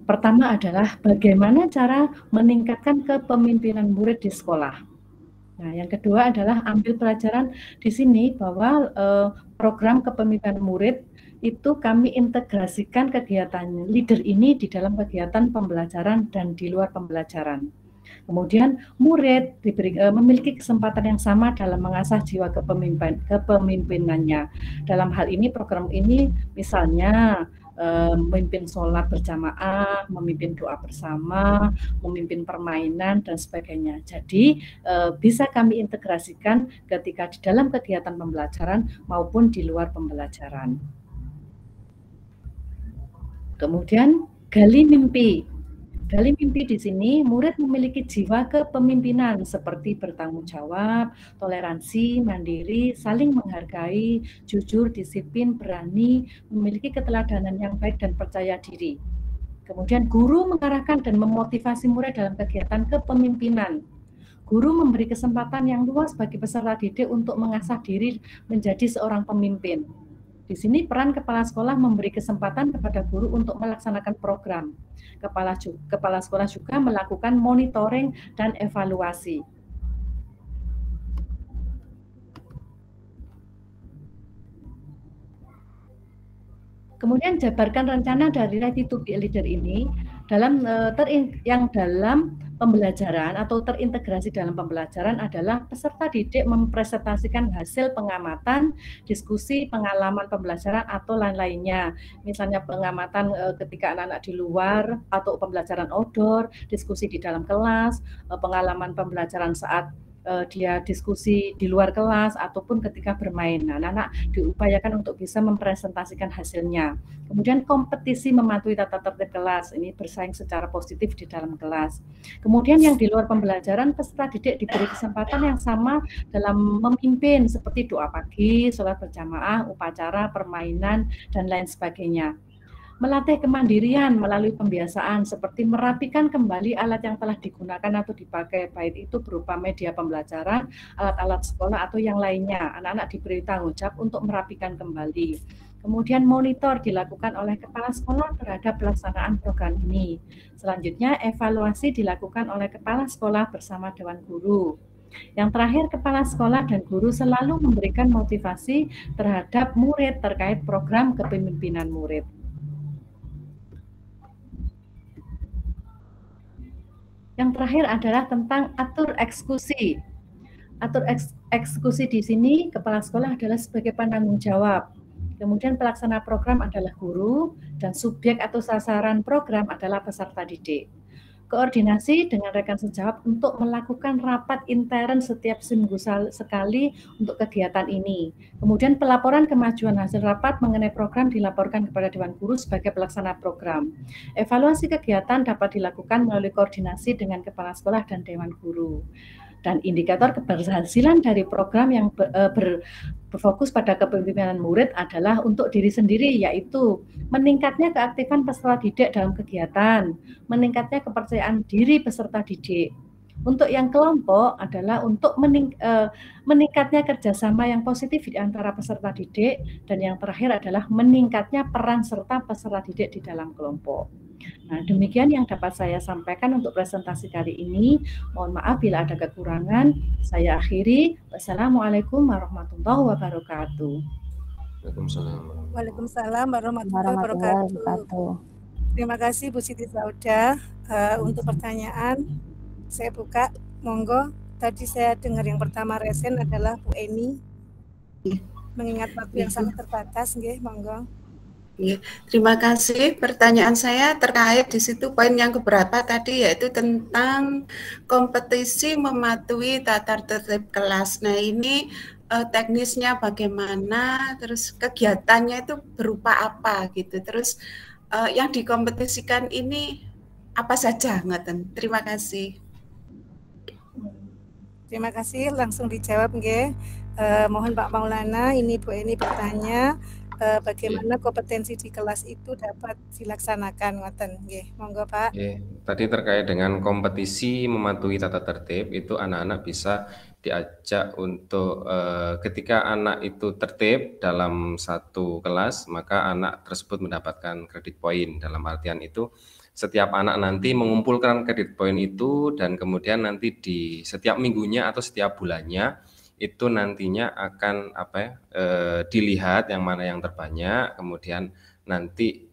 pertama adalah bagaimana cara meningkatkan kepemimpinan murid di sekolah. Nah, yang kedua adalah ambil pelajaran di sini bahwa program kepemimpinan murid itu kami integrasikan kegiatan leader ini di dalam kegiatan pembelajaran dan di luar pembelajaran. Kemudian murid memiliki kesempatan yang sama dalam mengasah jiwa kepemimpinannya. Dalam hal ini program ini misalnya memimpin sholat berjamaah, memimpin doa bersama, memimpin permainan dan sebagainya. Jadi bisa kami integrasikan ketika di dalam kegiatan pembelajaran maupun di luar pembelajaran. Kemudian gali mimpi. Gali mimpi di sini, murid memiliki jiwa kepemimpinan seperti bertanggung jawab, toleransi, mandiri, saling menghargai, jujur, disiplin, berani, memiliki keteladanan yang baik dan percaya diri. Kemudian guru mengarahkan dan memotivasi murid dalam kegiatan kepemimpinan. Guru memberi kesempatan yang luas bagi peserta didik untuk mengasah diri menjadi seorang pemimpin. Di sini peran kepala sekolah memberi kesempatan kepada guru untuk melaksanakan program. Kepala sekolah juga melakukan monitoring dan evaluasi. Kemudian jabarkan rencana dari Ready to be a Leader ini dalam dalam pembelajaran atau terintegrasi dalam pembelajaran adalah peserta didik mempresentasikan hasil pengamatan, diskusi, pengalaman pembelajaran atau lain-lainnya. Misalnya pengamatan ketika anak-anak di luar atau pembelajaran outdoor, diskusi di dalam kelas, pengalaman pembelajaran saat dia diskusi di luar kelas ataupun ketika bermain. Nah, anak-anak diupayakan untuk bisa mempresentasikan hasilnya. Kemudian kompetisi mematuhi tata tertib kelas, ini bersaing secara positif di dalam kelas. Kemudian yang di luar pembelajaran, peserta didik diberi kesempatan yang sama dalam memimpin seperti doa pagi, sholat berjamaah, upacara, permainan, dan lain sebagainya. Melatih kemandirian melalui pembiasaan seperti merapikan kembali alat yang telah digunakan atau dipakai, baik itu berupa media pembelajaran, alat-alat sekolah atau yang lainnya. Anak-anak diberi tanggung jawab untuk merapikan kembali. Kemudian monitor dilakukan oleh kepala sekolah terhadap pelaksanaan program ini. Selanjutnya evaluasi dilakukan oleh kepala sekolah bersama dewan guru. Yang terakhir, kepala sekolah dan guru selalu memberikan motivasi terhadap murid terkait program kepemimpinan murid. Yang terakhir adalah tentang atur eksekusi. Atur eksekusi di sini, kepala sekolah adalah sebagai penanggung jawab. Kemudian pelaksana program adalah guru, dan subjek atau sasaran program adalah peserta didik. Koordinasi dengan rekan sejawat untuk melakukan rapat intern setiap seminggu sekali untuk kegiatan ini. Kemudian pelaporan kemajuan hasil rapat mengenai program dilaporkan kepada Dewan Guru sebagai pelaksana program. Evaluasi kegiatan dapat dilakukan melalui koordinasi dengan kepala sekolah dan Dewan Guru. Dan indikator keberhasilan dari program yang berfokus pada kepemimpinan murid adalah untuk diri sendiri, yaitu meningkatnya keaktifan peserta didik dalam kegiatan, meningkatnya kepercayaan diri peserta didik. Untuk yang kelompok adalah untuk meningkatnya kerjasama yang positif di antara peserta didik, dan yang terakhir adalah meningkatnya peran serta peserta didik di dalam kelompok. Nah, demikian yang dapat saya sampaikan untuk presentasi kali ini. Mohon maaf bila ada kekurangan. Saya akhiri. Wassalamualaikum warahmatullahi wabarakatuh. Waalaikumsalam warahmatullahi wabarakatuh. Terima kasih Bu Siti Saudah untuk pertanyaan. Saya buka, monggo. Tadi saya dengar yang pertama resen adalah Bu Eni. Mengingat waktu yang sangat terbatas, nggih, monggo. Terima kasih. Pertanyaan saya terkait di situ poin yang keberapa tadi, yaitu tentang kompetisi mematuhi tata tertib kelas. Nah, ini teknisnya bagaimana, terus kegiatannya itu berupa apa gitu. Terus yang dikompetisikan ini apa saja, ngoten. Terima kasih. Terima kasih, langsung dijawab nggih. Mohon Pak Maulana, ini Bu Eni bertanya bagaimana kompetensi di kelas itu dapat dilaksanakan, ngoten nggih. Monggo Pak. Tadi terkait dengan kompetisi mematuhi tata tertib, itu anak-anak bisa diajak untuk ketika anak itu tertib dalam satu kelas, maka anak tersebut mendapatkan kredit poin. Dalam artian itu setiap anak nanti mengumpulkan kredit poin itu, dan kemudian nanti di setiap minggunya atau setiap bulannya itu nantinya akan dilihat yang mana yang terbanyak, kemudian nanti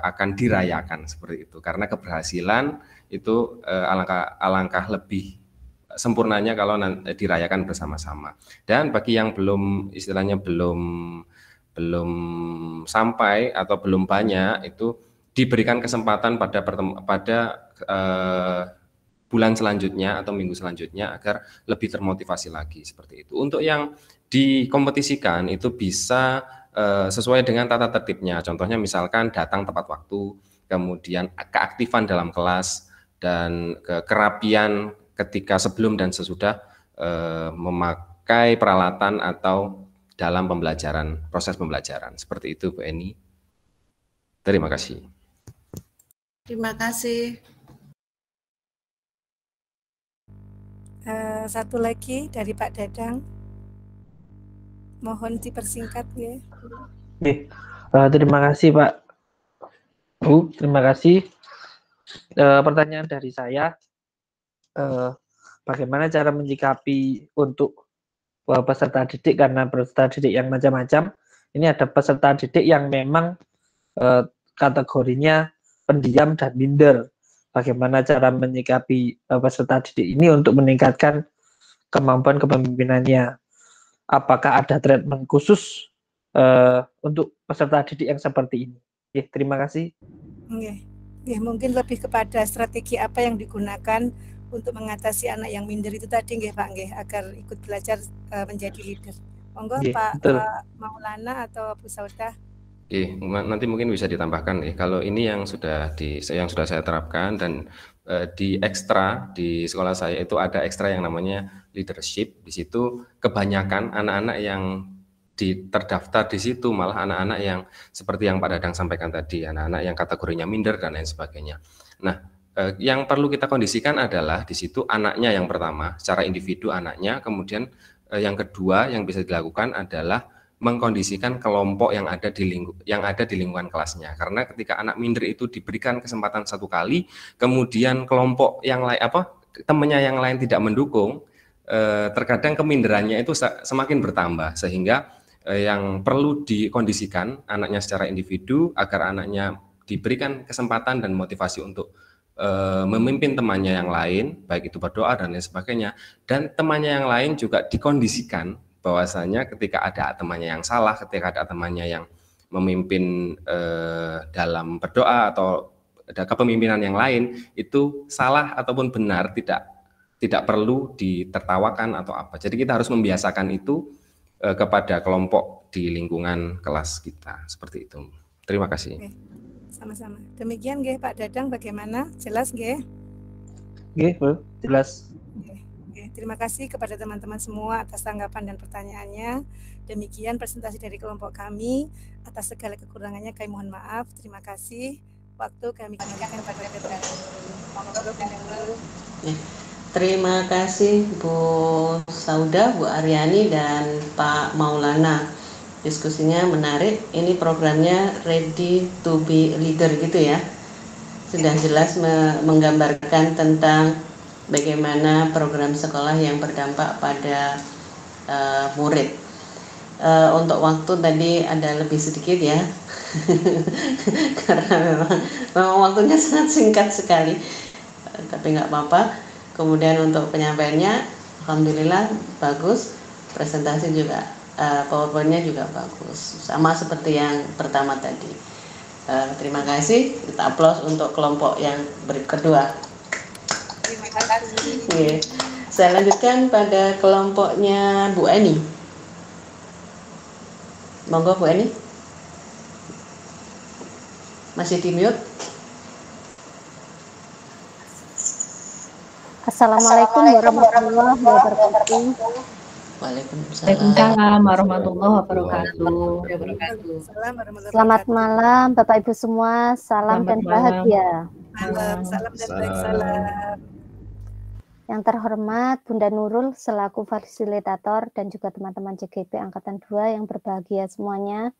akan dirayakan seperti itu. Karena keberhasilan itu alangkah lebih sempurnanya kalau dirayakan bersama-sama. Dan bagi yang belum istilahnya belum sampai atau belum banyak, itu diberikan kesempatan pada bulan selanjutnya atau minggu selanjutnya agar lebih termotivasi lagi seperti itu. Untuk yang dikompetisikan itu bisa sesuai dengan tata tertibnya. Contohnya misalkan datang tepat waktu, kemudian keaktifan dalam kelas, dan kerapian ketika sebelum dan sesudah memakai peralatan atau dalam pembelajaran, proses pembelajaran. Seperti itu Bu Eni. Terima kasih. Terima kasih. Satu lagi dari Pak Dadang, mohon dipersingkat ya. Terima kasih Pak Bu, terima kasih. Pertanyaan dari saya, bagaimana cara menyikapi untuk peserta didik, karena peserta didik yang macam-macam. Ini ada peserta didik yang memang kategorinya pendiam dan minder. Bagaimana cara menyikapi peserta didik ini untuk meningkatkan kemampuan kepemimpinannya? Apakah ada treatment khusus untuk peserta didik yang seperti ini? Terima kasih. Mungkin lebih kepada strategi apa yang digunakan untuk mengatasi anak yang minder itu tadi, Pak, agar ikut belajar menjadi leader. Monggo Pak Maulana atau Bu Saudah. Nanti mungkin bisa ditambahkan kalau ini yang sudah saya terapkan, dan di ekstra di sekolah saya itu ada ekstra yang namanya leadership. Di situ kebanyakan anak-anak yang terdaftar di situ malah anak-anak yang seperti yang Pak Dadang sampaikan tadi, anak-anak yang kategorinya minder dan lain sebagainya. Nah, yang perlu kita kondisikan adalah di situ anaknya yang pertama, secara individu anaknya, kemudian yang kedua yang bisa dilakukan adalah mengkondisikan kelompok yang ada di lingkungan kelasnya. Karena ketika anak minder itu diberikan kesempatan satu kali, kemudian kelompok yang lain temannya yang lain tidak mendukung, terkadang keminderannya itu semakin bertambah, sehingga yang perlu dikondisikan anaknya secara individu agar anaknya diberikan kesempatan dan motivasi untuk memimpin temannya yang lain, baik itu berdoa dan lain sebagainya, dan temannya yang lain juga dikondisikan bahwasanya ketika ada temannya yang salah, ketika ada temannya yang memimpin dalam berdoa atau ada kepemimpinan yang lain, itu salah ataupun benar tidak perlu ditertawakan atau apa. Jadi kita harus membiasakan itu kepada kelompok di lingkungan kelas kita, seperti itu. Terima kasih. Sama-sama. Demikian Pak Dadang, bagaimana? Jelas Bu, jelas. Terima kasih kepada teman-teman semua atas tanggapan dan pertanyaannya. Demikian presentasi dari kelompok kami. Atas segala kekurangannya kami mohon maaf. Terima kasih. Waktu kami kembalikan pada Dadang. Terima kasih Bu Saudah, Bu Aryani, dan Pak Maulana. Diskusinya menarik. Ini programnya Ready to be Leader gitu ya. Sudah jelas menggambarkan tentang bagaimana program sekolah yang berdampak pada murid. Untuk waktu tadi ada lebih sedikit ya, karena memang waktunya sangat singkat sekali, tapi nggak apa-apa. Kemudian untuk penyampaiannya, alhamdulillah bagus, presentasi juga PowerPoint-nya juga bagus, sama seperti yang pertama tadi. Terima kasih, kita aplaus untuk kelompok yang kedua. Terima kasih. Oke. Saya lanjutkan pada kelompoknya Bu Eni. Monggo Bu Eni. Masih di mute. Assalamualaikum warahmatullahi wabarakatuh. Waalaikumsalam warahmatullahi wabarakatuh. Selamat malam Bapak Ibu semua, salam dan bahagia. Malam, salam dan baik salam. Yang terhormat Bunda Nurul selaku fasilitator dan juga teman-teman JGP Angkatan 2 yang berbahagia semuanya.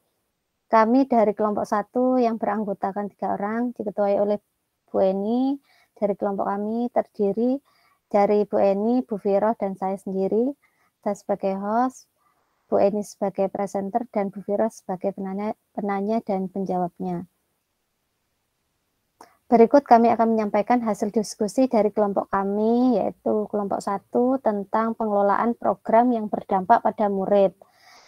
Kami dari kelompok 1 yang beranggotakan 3 orang diketuai oleh Bu Eni. Dari kelompok kami terdiri dari Bu Eni, Bu Viroh, dan saya sendiri. Saya sebagai host, Bu Eni sebagai presenter, dan Bu Viroh sebagai penanya dan penjawabnya. Berikut kami akan menyampaikan hasil diskusi dari kelompok kami, yaitu kelompok 1 tentang pengelolaan program yang berdampak pada murid.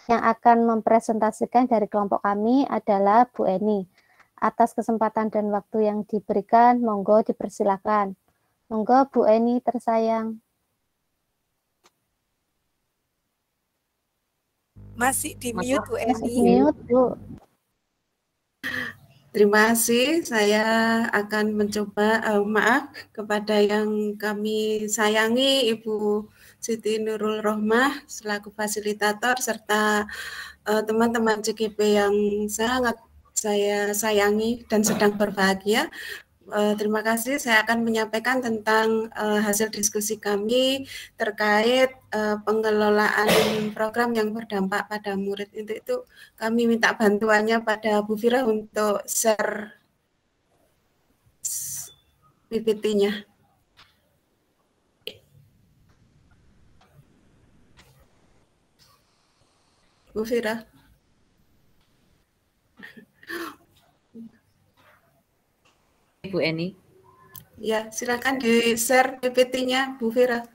Yang akan mempresentasikan dari kelompok kami adalah Bu Eni. Atas kesempatan dan waktu yang diberikan, monggo dipersilakan. Monggo Bu Eni tersayang. Masih di mute Bu Eni. Masih mute Bu. Terima kasih, saya akan mencoba, maaf kepada yang kami sayangi Ibu Siti Nurul Rohmah selaku fasilitator serta teman-teman JGP yang sangat saya sayangi dan sedang berbahagia. Terima kasih, saya akan menyampaikan tentang hasil diskusi kami terkait pengelolaan program yang berdampak pada murid. Itu kami minta bantuannya pada Bu Fira untuk share PPT-nya. Bu Fira. Bu Eni. Ya, silakan di-share PPT-nya, Bu Fira.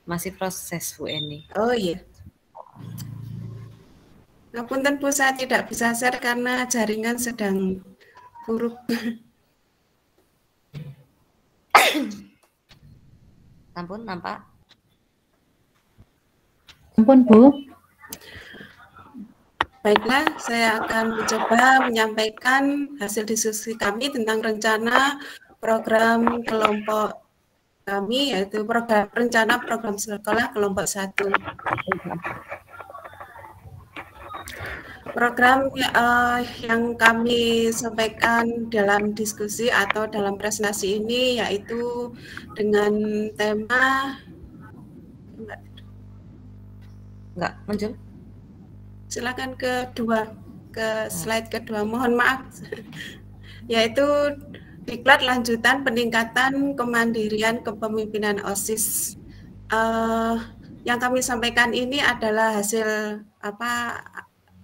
Masih proses, Bu Eni. Oh iya. Ngapunten Bu, saya tidak bisa share karena jaringan sedang buruk. Ampun, nampak? Ampun Bu. Baiklah, saya akan mencoba menyampaikan hasil diskusi kami tentang rencana program kelompok kami, yaitu rencana program sekolah kelompok 1. Program yang kami sampaikan dalam diskusi atau dalam presentasi ini yaitu dengan tema Enggak muncul. Silakan ke slide kedua, mohon maaf. Yaitu diklat lanjutan peningkatan kemandirian kepemimpinan OSIS. Yang kami sampaikan ini adalah hasil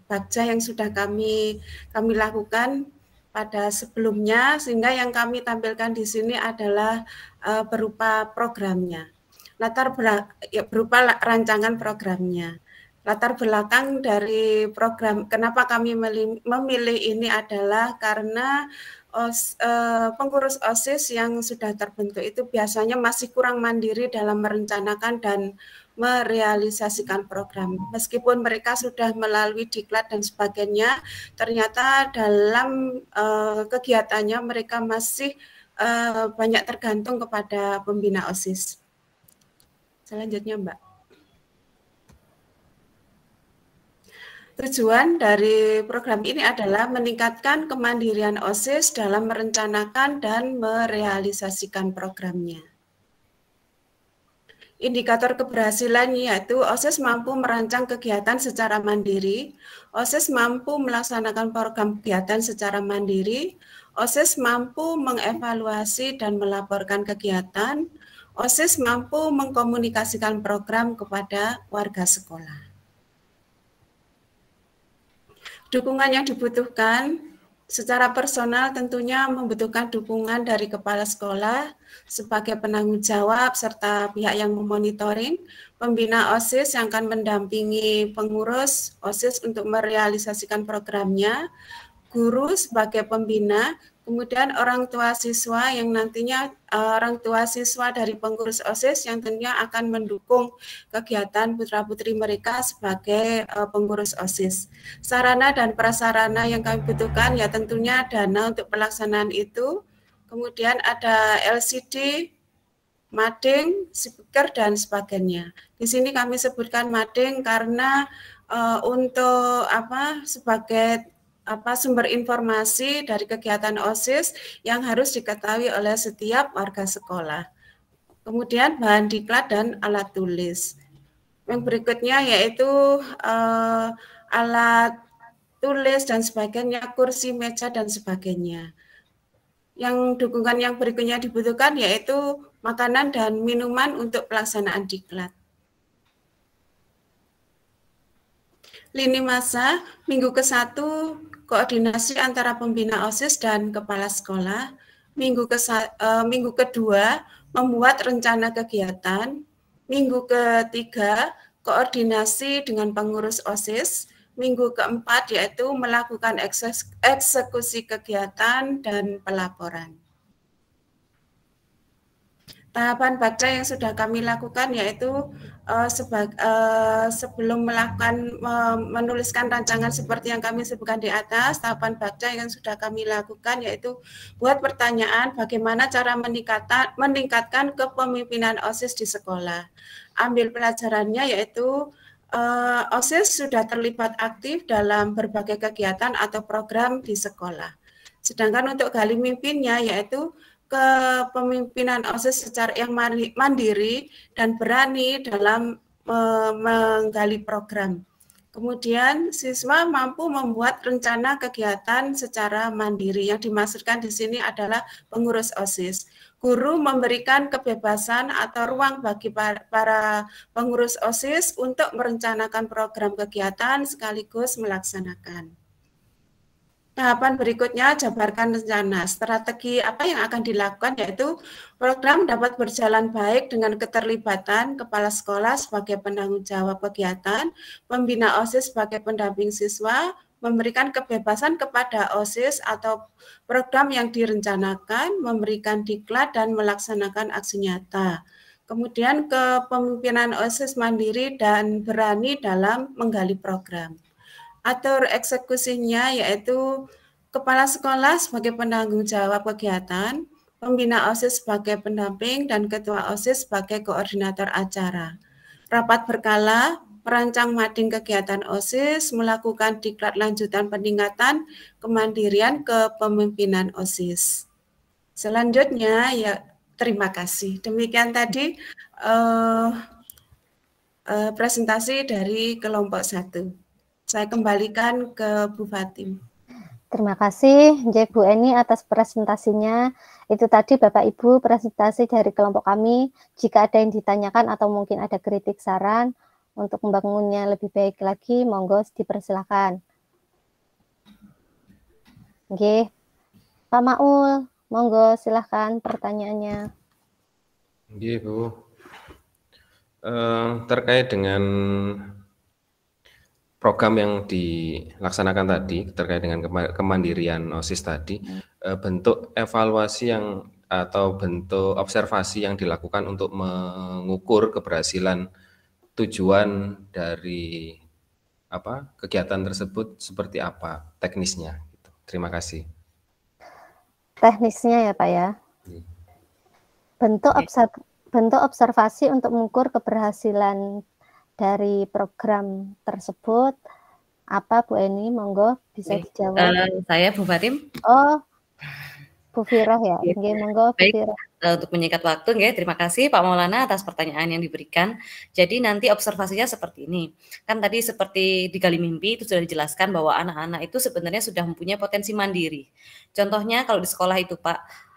baca yang sudah kami lakukan pada sebelumnya, sehingga yang kami tampilkan di sini adalah berupa programnya, berupa rancangan programnya. Latar belakang dari program, kenapa kami memilih ini adalah karena pengurus OSIS yang sudah terbentuk itu biasanya masih kurang mandiri dalam merencanakan dan merealisasikan program. Meskipun mereka sudah melalui diklat dan sebagainya, ternyata dalam kegiatannya mereka masih banyak tergantung kepada pembina OSIS. Selanjutnya, Mbak. Tujuan dari program ini adalah meningkatkan kemandirian OSIS dalam merencanakan dan merealisasikan programnya. Indikator keberhasilan yaitu OSIS mampu merancang kegiatan secara mandiri, OSIS mampu melaksanakan program kegiatan secara mandiri, OSIS mampu mengevaluasi dan melaporkan kegiatan, OSIS mampu mengkomunikasikan program kepada warga sekolah. Dukungan yang dibutuhkan Secara personal tentunya membutuhkan dukungan dari kepala sekolah sebagai penanggung jawab serta pihak yang memonitoring, pembina OSIS yang akan mendampingi pengurus OSIS untuk merealisasikan programnya, guru sebagai pembina, kemudian orang tua siswa yang nantinya orang tua siswa dari pengurus OSIS yang tentunya akan mendukung kegiatan putra-putri mereka sebagai pengurus OSIS. Sarana dan prasarana yang kami butuhkan ya tentunya dana untuk pelaksanaan itu, kemudian ada LCD, mading, speaker, dan sebagainya. Di sini kami sebutkan mading karena untuk sebagai sumber informasi dari kegiatan OSIS yang harus diketahui oleh setiap warga sekolah. Kemudian bahan diklat dan alat tulis. Yang berikutnya yaitu alat tulis dan sebagainya, kursi, meja, dan sebagainya. Yang dukungan yang berikutnya dibutuhkan yaitu makanan dan minuman untuk pelaksanaan diklat. Lini masa minggu ke-1 koordinasi antara pembina OSIS dan kepala sekolah. Minggu kedua membuat rencana kegiatan. Minggu ketiga koordinasi dengan pengurus OSIS. Minggu keempat yaitu melakukan eksekusi kegiatan dan pelaporan. Tahapan baca yang sudah kami lakukan yaitu sebelum menuliskan rancangan seperti yang kami sebutkan di atas, tahapan baca yang sudah kami lakukan yaitu buat pertanyaan bagaimana cara meningkatkan kepemimpinan OSIS di sekolah. Ambil pelajarannya yaitu OSIS sudah terlibat aktif dalam berbagai kegiatan atau program di sekolah. Sedangkan untuk gali mimpinnya yaitu kepemimpinan OSIS secara yang mandiri dan berani dalam menggali program. Kemudian siswa mampu membuat rencana kegiatan secara mandiri. Yang dimaksudkan di sini adalah pengurus OSIS. Guru memberikan kebebasan atau ruang bagi para pengurus OSIS untuk merencanakan program kegiatan sekaligus melaksanakan. Tahapan berikutnya jabarkan rencana. Strategi apa yang akan dilakukan yaitu program dapat berjalan baik dengan keterlibatan kepala sekolah sebagai penanggung jawab kegiatan, pembina OSIS sebagai pendamping siswa, memberikan kebebasan kepada OSIS atau program yang direncanakan, memberikan diklat dan melaksanakan aksi nyata. Kemudian kepemimpinan OSIS mandiri dan berani dalam menggali program. Atur eksekusinya yaitu kepala sekolah sebagai penanggung jawab kegiatan, pembina OSIS sebagai pendamping, dan ketua OSIS sebagai koordinator acara. Rapat berkala, merancang mading kegiatan OSIS, melakukan diklat lanjutan peningkatan kemandirian kepemimpinan OSIS. Selanjutnya ya terima kasih. Demikian tadi presentasi dari kelompok 1. Saya kembalikan ke Bu Fatim. Terima kasih Bu Eni atas presentasinya. Itu tadi Bapak Ibu presentasi dari kelompok kami. Jika ada yang ditanyakan atau mungkin ada kritik saran untuk membangunnya lebih baik lagi, monggo dipersilakan. Oke, Pak Maul, monggo silahkan pertanyaannya. Oke, Bu. Terkait dengan program yang dilaksanakan tadi terkait dengan kemandirian OSIS tadi, bentuk evaluasi yang atau bentuk observasi yang dilakukan untuk mengukur keberhasilan tujuan dari kegiatan tersebut seperti apa teknisnya? Gitu. Terima kasih. Teknisnya ya Pak ya. Bentuk observasi untuk mengukur keberhasilan dari program tersebut apa Bu Eni, monggo bisa dijawab. Saya Bu Fatim. Oh, Bu Firoh ya. Nggih, monggo Bu Firoh. Untuk menyingkat waktu, terima kasih Pak Maulana atas pertanyaan yang diberikan. Jadi nanti observasinya seperti ini. Kan tadi seperti di Gali Mimpi itu sudah dijelaskan bahwa anak-anak itu sebenarnya sudah mempunyai potensi mandiri. Contohnya kalau di sekolah itu Pak,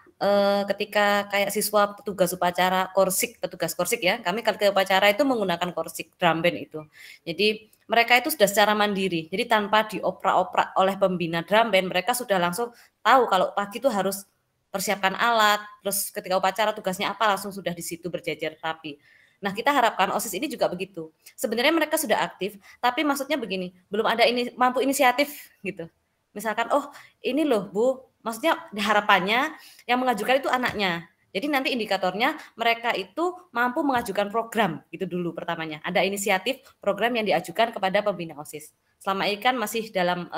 ketika kayak siswa petugas upacara petugas korsik ya, kami kalau ke upacara itu menggunakan korsik drum band itu. Jadi mereka itu sudah secara mandiri, jadi tanpa dioprak-oprak oleh pembina drum band, mereka sudah langsung tahu kalau pagi itu harus persiapkan alat, terus ketika upacara tugasnya apa langsung sudah di situ berjejer rapi. Nah, kita harapkan OSIS ini juga begitu. Sebenarnya mereka sudah aktif, tapi maksudnya begini, belum ada mampu inisiatif gitu. Misalkan, oh ini loh Bu, maksudnya harapannya yang mengajukan itu anaknya. Jadi nanti indikatornya mereka itu mampu mengajukan program gitu dulu pertamanya. Ada inisiatif program yang diajukan kepada pembina OSIS. Selama ini kan masih dalam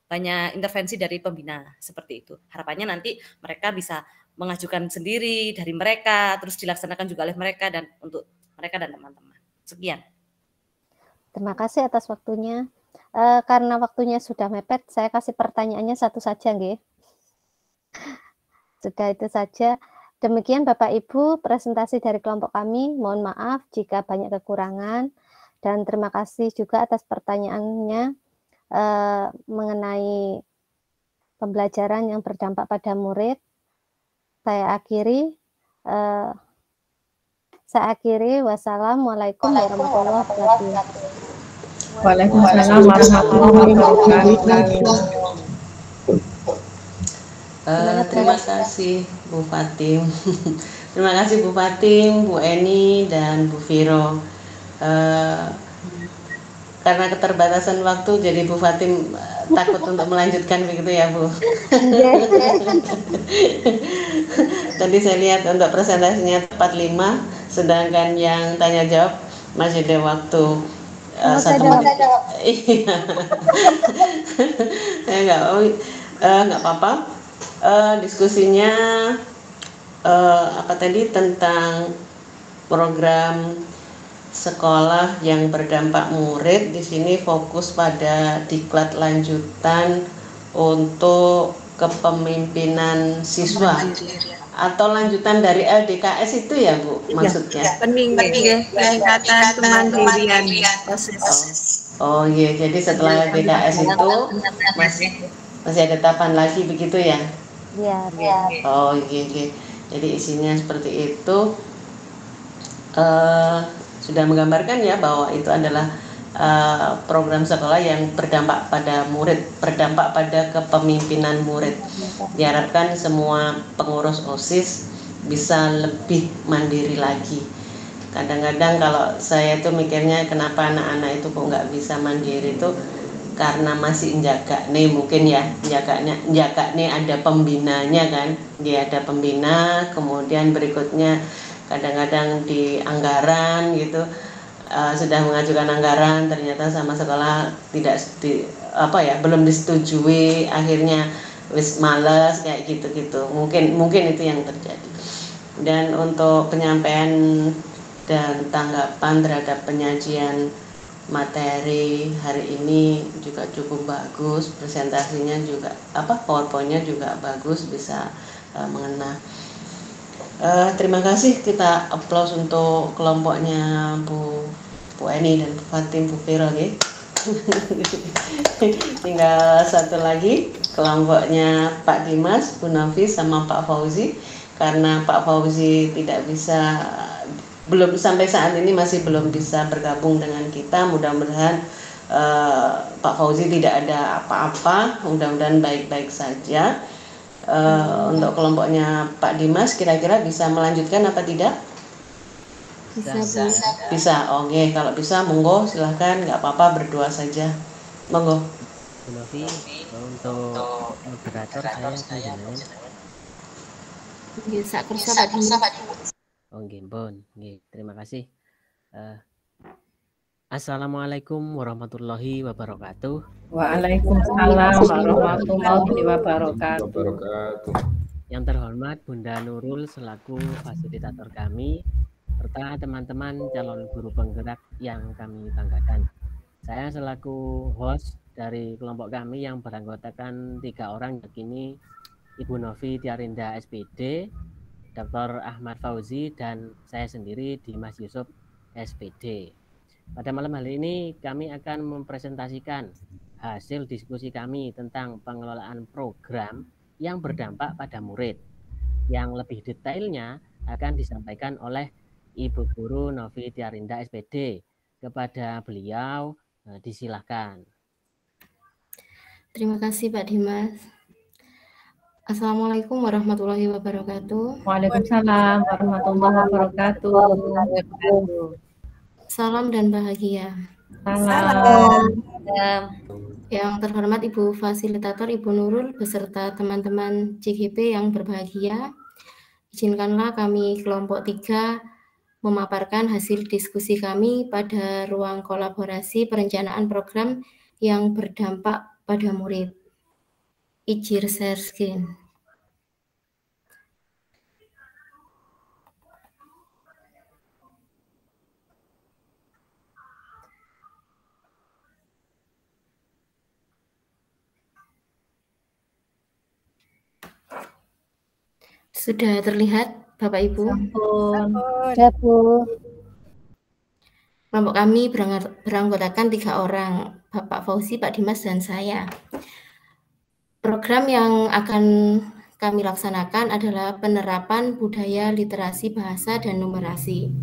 banyak intervensi dari pembina seperti itu. Harapannya nanti mereka bisa mengajukan sendiri dari mereka, terus dilaksanakan juga oleh mereka dan untuk mereka dan teman-teman. Sekian. Terima kasih atas waktunya. Karena waktunya sudah mepet, saya kasih pertanyaannya satu saja, nggih. Sudah itu saja. Demikian Bapak Ibu presentasi dari kelompok kami. Mohon maaf jika banyak kekurangan dan terima kasih juga atas pertanyaannya mengenai pembelajaran yang berdampak pada murid. Saya akhiri. Wassalamualaikum warahmatullahi wabarakatuh. Waalaikumsalam warahmatullahi wabarakatuh. Terima kasih Bu Fatim. Terima kasih Bu Fatim, Bu Eni, dan Bu Viro. Karena keterbatasan waktu, jadi Bu Fatim takut untuk melanjutkan begitu ya Bu. Tadi saya lihat untuk presentasinya tepat 5, sedangkan yang tanya jawab masih ada waktu 1 menit. Iya. Nggak apa-apa. Diskusinya apa tadi tentang program sekolah yang berdampak murid. Di sini fokus pada diklat lanjutan untuk kepemimpinan siswa atau lanjutan dari LDKS itu ya Bu maksudnya? Peningkatan kemandirian. Oh iya, jadi setelah LDKS itu masih ada tahapan lagi begitu ya? Iya. Oh iya. Jadi isinya seperti itu. Sudah menggambarkan ya bahwa itu adalah program sekolah yang berdampak pada murid, berdampak pada kepemimpinan murid. Diharapkan semua pengurus OSIS bisa lebih mandiri lagi. Kadang-kadang kalau saya tuh mikirnya kenapa anak-anak itu kok nggak bisa mandiri itu karena masih njagak nih mungkin ya, njagak nih ada pembinanya kan, dia ada pembina, kemudian berikutnya kadang-kadang di anggaran gitu sudah mengajukan anggaran ternyata sama sekolah tidak belum disetujui, akhirnya wis males kayak gitu mungkin itu yang terjadi. Dan untuk penyampaian dan tanggapan terhadap penyajian materi hari ini juga cukup bagus, presentasinya juga PowerPoint-nya juga bagus, bisa mengena. Terima kasih, kita applause untuk kelompoknya Bu Eni dan Bu Fatim, Bu Viro ya. Tinggal satu lagi kelompoknya Pak Dimas, Bu Novi sama Pak Fauzi. Karena Pak Fauzi belum sampai saat ini masih belum bisa bergabung dengan kita. Mudah-mudahan Pak Fauzi tidak ada apa-apa, mudah-mudahan baik-baik saja. Untuk kelompoknya Pak Dimas kira-kira bisa melanjutkan apa tidak? Bisa. Oke, kalau bisa monggo silahkan, nggak apa-apa, berdua saja, monggo. Bu Novi, untuk moderator saya terima kasih. Assalamualaikum warahmatullahi wabarakatuh. Waalaikumsalam warahmatullahi wabarakatuh. Yang terhormat Bunda Nurul selaku fasilitator kami, serta teman-teman calon guru penggerak yang kami banggakan. Saya selaku host dari kelompok kami yang beranggotakan 3 orang, yakni Ibu Novi Tiarinda SPD, Dr. Ahmad Fauzi, dan saya sendiri Dimas Yusuf SPD. Pada malam hari ini kami akan mempresentasikan hasil diskusi kami tentang pengelolaan program yang berdampak pada murid. yang lebih detailnya akan disampaikan oleh Ibu Guru Novi Tiarinda SPD. Kepada beliau disilahkan. Terima kasih Pak Dimas. Assalamualaikum warahmatullahi wabarakatuh. Waalaikumsalam warahmatullahi wabarakatuh. Salam dan bahagia. Salam. Yang terhormat Ibu Fasilitator Ibu Nurul beserta teman-teman CGP yang berbahagia, izinkanlah kami kelompok 3 memaparkan hasil diskusi kami pada ruang kolaborasi perencanaan program yang berdampak pada murid. Ijir share screen. Sudah terlihat Bapak Ibu? Ya, Bu. Kelompok kami beranggotakan 3 orang, Bapak Fauzi, Pak Dimas, dan saya. Program yang akan kami laksanakan adalah penerapan budaya literasi bahasa dan numerasi.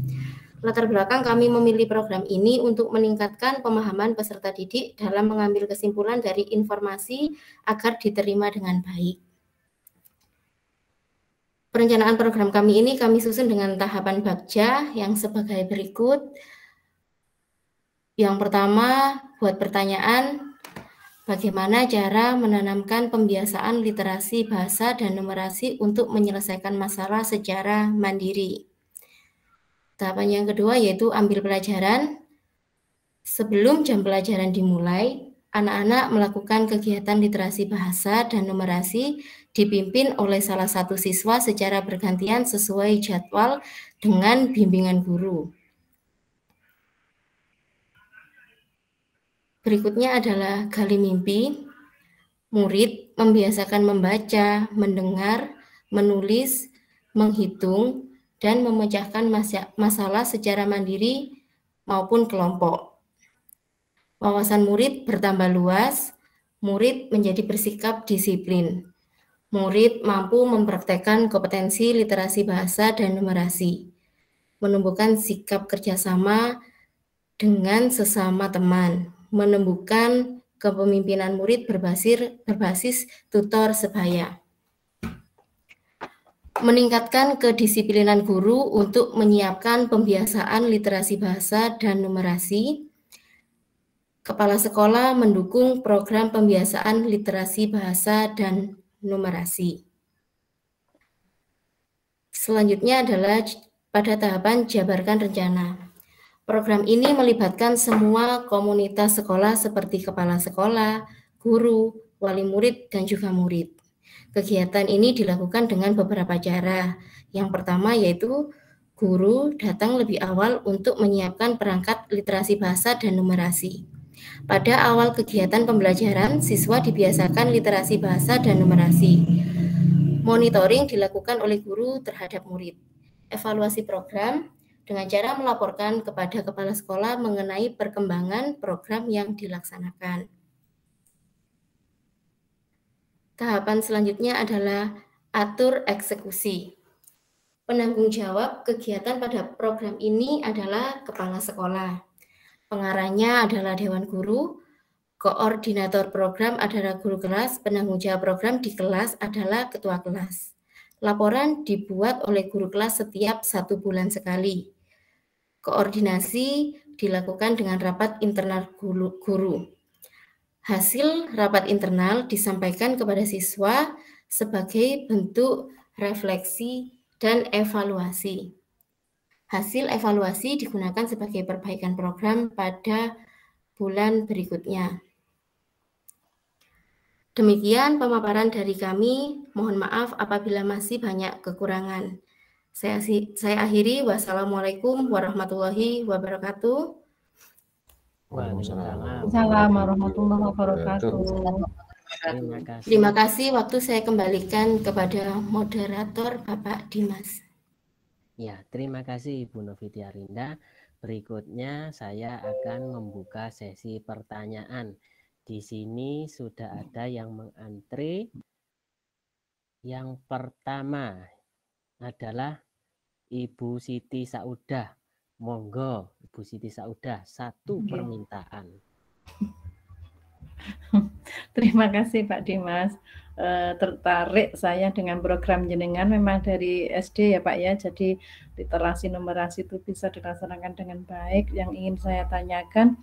Latar belakang kami memilih program ini untuk meningkatkan pemahaman peserta didik dalam mengambil kesimpulan dari informasi agar diterima dengan baik. Perencanaan program kami ini kami susun dengan tahapan bagja yang sebagai berikut. Yang pertama, buat pertanyaan, bagaimana cara menanamkan pembiasaan literasi bahasa dan numerasi untuk menyelesaikan masalah secara mandiri. Tahapan yang kedua yaitu ambil pelajaran. Sebelum jam pelajaran dimulai, anak-anak melakukan kegiatan literasi bahasa dan numerasi dipimpin oleh salah satu siswa secara bergantian sesuai jadwal dengan bimbingan guru. Berikutnya adalah gali mimpi. Murid membiasakan membaca, mendengar, menulis, menghitung, dan memecahkan masalah secara mandiri maupun kelompok. Wawasan murid bertambah luas, murid menjadi bersikap disiplin. Murid mampu mempraktekkan kompetensi literasi bahasa dan numerasi, menumbuhkan sikap kerjasama dengan sesama teman, menumbuhkan kepemimpinan murid berbasis tutor sebaya. Meningkatkan kedisiplinan guru untuk menyiapkan pembiasaan literasi bahasa dan numerasi. Kepala sekolah mendukung program pembiasaan literasi bahasa dan numerasi. Selanjutnya adalah pada tahapan jabarkan rencana. Program ini melibatkan semua komunitas sekolah seperti kepala sekolah, guru, wali murid, dan juga murid. Kegiatan ini dilakukan dengan beberapa cara. Yang pertama yaitu guru datang lebih awal untuk menyiapkan perangkat literasi bahasa dan numerasi. Pada awal kegiatan pembelajaran, siswa dibiasakan literasi bahasa dan numerasi. Monitoring dilakukan oleh guru terhadap murid. Evaluasi program dengan cara melaporkan kepada kepala sekolah mengenai perkembangan program yang dilaksanakan. Tahapan selanjutnya adalah atur eksekusi. Penanggung jawab kegiatan pada program ini adalah kepala sekolah. Pengarahnya adalah Dewan Guru, koordinator program adalah guru kelas, penanggung jawab program di kelas adalah ketua kelas. Laporan dibuat oleh guru kelas setiap 1 bulan sekali. Koordinasi dilakukan dengan rapat internal guru. Hasil rapat internal disampaikan kepada siswa sebagai bentuk refleksi dan evaluasi. Hasil evaluasi digunakan sebagai perbaikan program pada bulan berikutnya. Demikian pemaparan dari kami. Mohon maaf apabila masih banyak kekurangan. Saya akhiri. Wassalamualaikum warahmatullahi wabarakatuh. Waalaikumsalam warahmatullahi wabarakatuh. Terima kasih. Waktu saya kembalikan kepada moderator Bapak Dimas. Ya, terima kasih Ibu Novi Tiarinda. Berikutnya saya akan membuka sesi pertanyaan. Di sini sudah ada yang mengantre. Yang pertama adalah Ibu Siti Saudah. Monggo, Ibu Siti Saudah, satu permintaan. Terima kasih Pak Dimas. Tertarik saya dengan program jenengan memang dari SD ya Pak ya. Jadi literasi numerasi itu bisa dilaksanakan dengan baik. Yang ingin saya tanyakan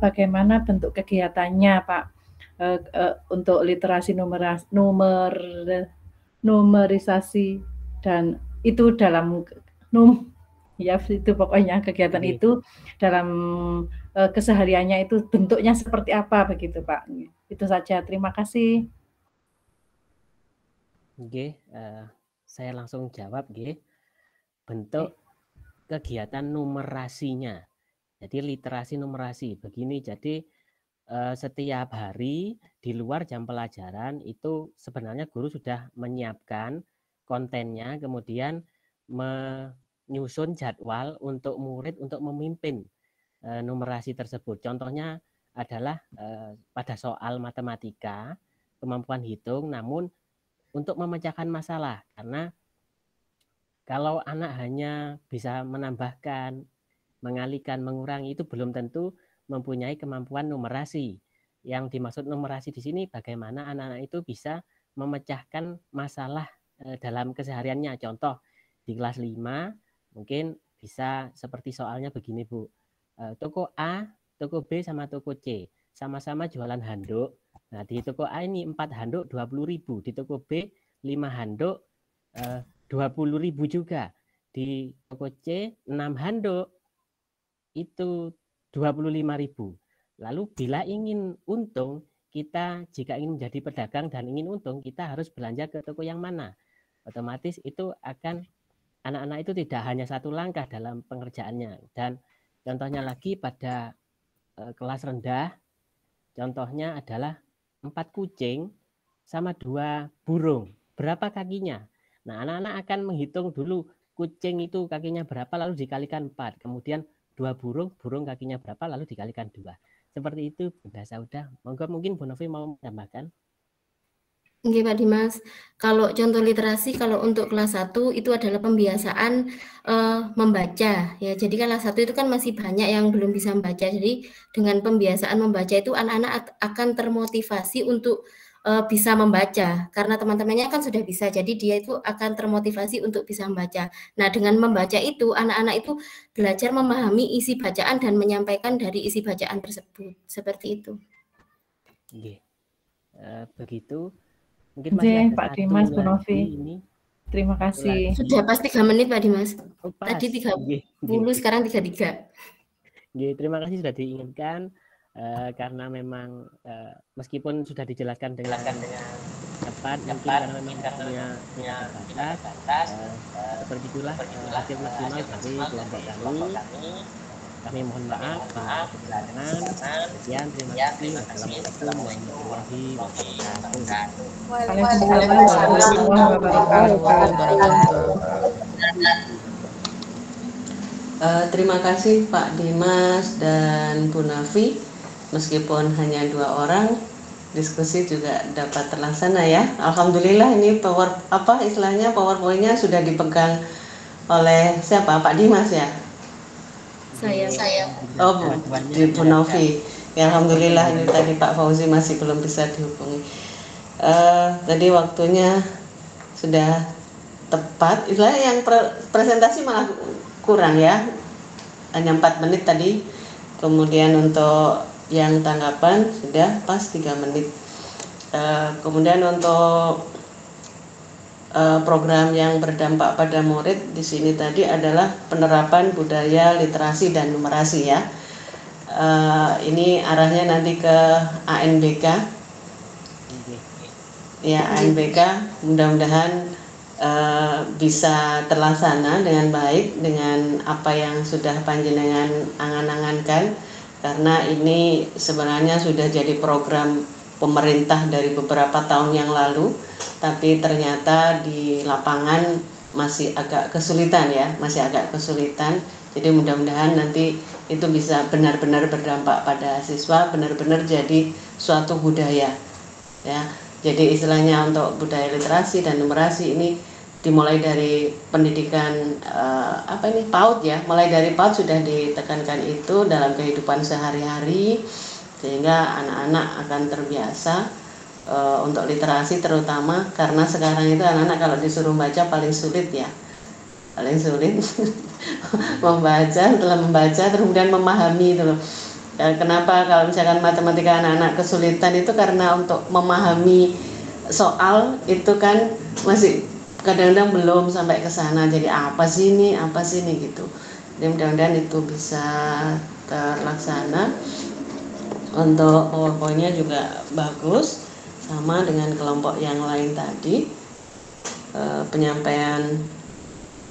bagaimana bentuk kegiatannya Pak untuk literasi numerisasi dan itu dalam ya itu pokoknya kegiatan itu dalam kesehariannya itu bentuknya seperti apa begitu Pak. Itu saja. Terima kasih. Oke, saya langsung jawab, bentuk kegiatan numerasinya. Jadi literasi numerasi begini. Jadi setiap hari di luar jam pelajaran itu sebenarnya guru sudah menyiapkan kontennya, kemudian menyusun jadwal untuk murid untuk memimpin numerasi tersebut. Contohnya adalah pada soal matematika, kemampuan hitung, namun untuk memecahkan masalah, karena kalau anak hanya bisa menambahkan, mengalihkan, mengurangi itu belum tentu mempunyai kemampuan numerasi. Yang dimaksud numerasi di sini bagaimana anak-anak itu bisa memecahkan masalah dalam kesehariannya. Contoh di kelas 5 mungkin bisa seperti soalnya begini Bu. Toko A, toko B sama toko C sama-sama jualan handuk. Nah, di toko A ini 4 handuk 20.000, di toko B 5 handuk 20.000 juga. Di toko C 6 handuk itu 25.000. Lalu bila ingin untung, kita jika ingin menjadi pedagang dan ingin untung, kita harus belanja ke toko yang mana? Otomatis itu akan anak-anak itu tidak hanya satu langkah dalam pengerjaannya. Dan contohnya lagi pada kelas rendah, contohnya adalah 4 kucing sama 2 burung. Berapa kakinya? Nah, anak-anak akan menghitung dulu kucing itu kakinya berapa lalu dikalikan 4. Kemudian 2 burung, burung kakinya berapa lalu dikalikan 2. Seperti itu Bunda Saudah. Mungkin Bu Novi mau menambahkan. Oke Pak Dimas, kalau contoh literasi kalau untuk kelas 1 itu adalah pembiasaan membaca ya. Jadi kelas 1 itu kan masih banyak yang belum bisa membaca. Jadi dengan pembiasaan membaca itu anak-anak akan termotivasi untuk bisa membaca karena teman-temannya kan sudah bisa. Jadi dia itu akan termotivasi untuk bisa membaca. Nah, dengan membaca itu anak-anak itu belajar memahami isi bacaan dan menyampaikan dari isi bacaan tersebut. Seperti itu. Oke. Begitu. Mungkin masih ada Pak Dimas, Bu Novi. Terima kasih. Sudah pas 3 menit Pak Dimas. Tadi 30, sekarang 33. Terima kasih sudah diingatkan. Karena memang meskipun sudah dijelaskan dengan tepat, mungkin karena memang punya terbatas, seperti itulah hasil maksimal dari kelompok kami. Kami mohon maaf kekurangan. Sekian, terima kasih. Wassalamualaikum warahmatullahi wabarakatuh. Waalaikumsalam warahmatullahi wabarakatuh. Terima kasih Pak Dimas dan Bu Nafi. Meskipun hanya 2 orang, diskusi juga dapat terlaksana ya. Alhamdulillah ini PowerPoint-nya sudah dipegang oleh siapa? Pak Dimas ya? Saya. Oh, Bu Novi. Ya, alhamdulillah ini tadi Pak Fauzi masih belum bisa dihubungi. Tadi waktunya sudah tepat. Istilahnya yang presentasi malah kurang ya. Hanya 4 menit tadi. Kemudian untuk yang tanggapan sudah pas 3 menit. Kemudian untuk program yang berdampak pada murid di sini tadi adalah penerapan budaya literasi dan numerasi ya. Ini arahnya nanti ke ANBK. Ya, ANBK mudah-mudahan bisa terlaksana dengan baik dengan apa yang sudah panjenengan angan-angankan. Karena ini sebenarnya sudah jadi program pemerintah dari beberapa tahun yang lalu, tapi ternyata di lapangan masih agak kesulitan ya, Jadi mudah-mudahan nanti itu bisa benar-benar berdampak pada siswa, benar-benar jadi suatu budaya ya. Jadi istilahnya untuk budaya literasi dan numerasi ini dimulai dari pendidikan PAUD ya, mulai dari PAUD sudah ditekankan itu dalam kehidupan sehari-hari, sehingga anak-anak akan terbiasa untuk literasi, terutama karena sekarang itu anak-anak kalau disuruh baca paling sulit ya, paling sulit membaca, setelah membaca kemudian memahami itu loh. Kenapa kalau misalkan matematika anak-anak kesulitan itu karena untuk memahami soal itu kan masih kadang-kadang belum sampai ke sana, jadi apa sih ini gitu. Jadi mudah-mudahan itu bisa terlaksana. Untuk PowerPoint-nya juga bagus, sama dengan kelompok yang lain tadi. Penyampaian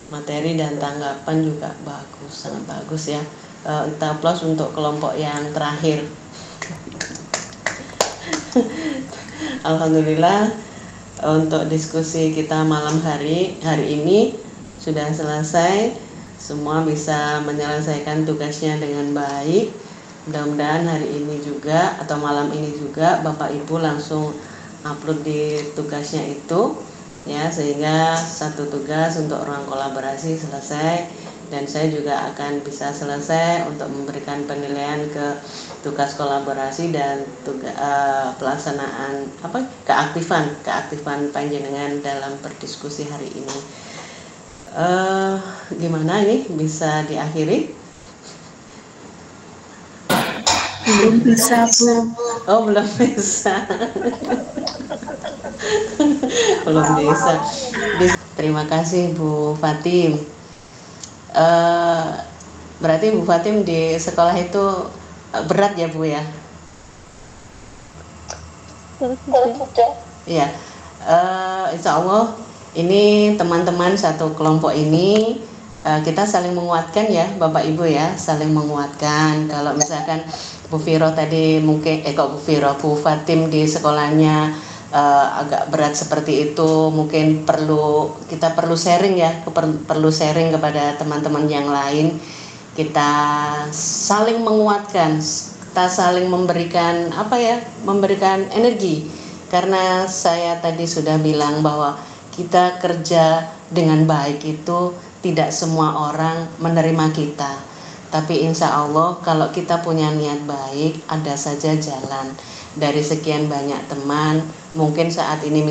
materi dan tanggapan juga bagus, sangat bagus ya. Kita aplaus untuk kelompok yang terakhir. Alhamdulillah, untuk diskusi kita malam hari ini sudah selesai, semua bisa menyelesaikan tugasnya dengan baik. Mudah-mudahan hari ini juga atau malam ini juga Bapak Ibu langsung upload di tugasnya itu ya, sehingga satu tugas untuk ruang kolaborasi selesai, dan saya juga akan bisa selesai untuk memberikan penilaian ke tugas kolaborasi dan pelaksanaan keaktifan panjenengan dalam berdiskusi hari ini. Gimana ini bisa diakhiri? Belum bisa, Bu. Oh, belum bisa. Belum bisa. Terima kasih Bu Fatim. Berarti Bu Fatim di sekolah itu berat ya Bu ya? Iya. Insya Allah ini teman-teman satu kelompok ini kita saling menguatkan ya Bapak Ibu ya, saling menguatkan. Kalau misalkan Bu Viro tadi mungkin Bu Fatim di sekolahnya agak berat seperti itu, mungkin kita perlu sharing ya, perlu sharing kepada teman-teman yang lain. Kita saling menguatkan, kita saling memberikan memberikan energi, karena saya tadi sudah bilang bahwa kita kerja dengan baik itu tidak semua orang menerima kita, tapi insya Allah kalau kita punya niat baik ada saja jalan. Dari sekian banyak teman, mungkin saat ini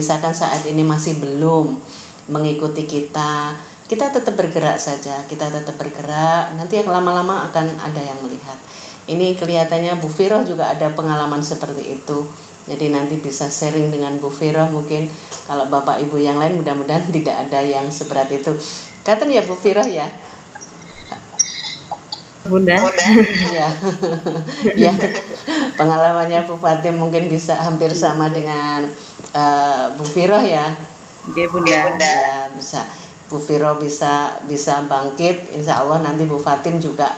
masih belum mengikuti kita tetap bergerak saja, nanti yang lama-lama akan ada yang melihat. Ini kelihatannya Bu Viro juga ada pengalaman seperti itu, jadi nanti bisa sharing dengan Bu Viro. Mungkin kalau Bapak Ibu yang lain mudah-mudahan tidak ada yang seberat itu. Kata ya Bu Viro ya, Bunda. Ya. Ya. Pengalamannya Bu Fatim mungkin bisa hampir sama dengan Bu Viro ya. Oke, Bunda. Ya, bisa. Bu Viro bisa bangkit, insya Allah nanti Bu Fatim juga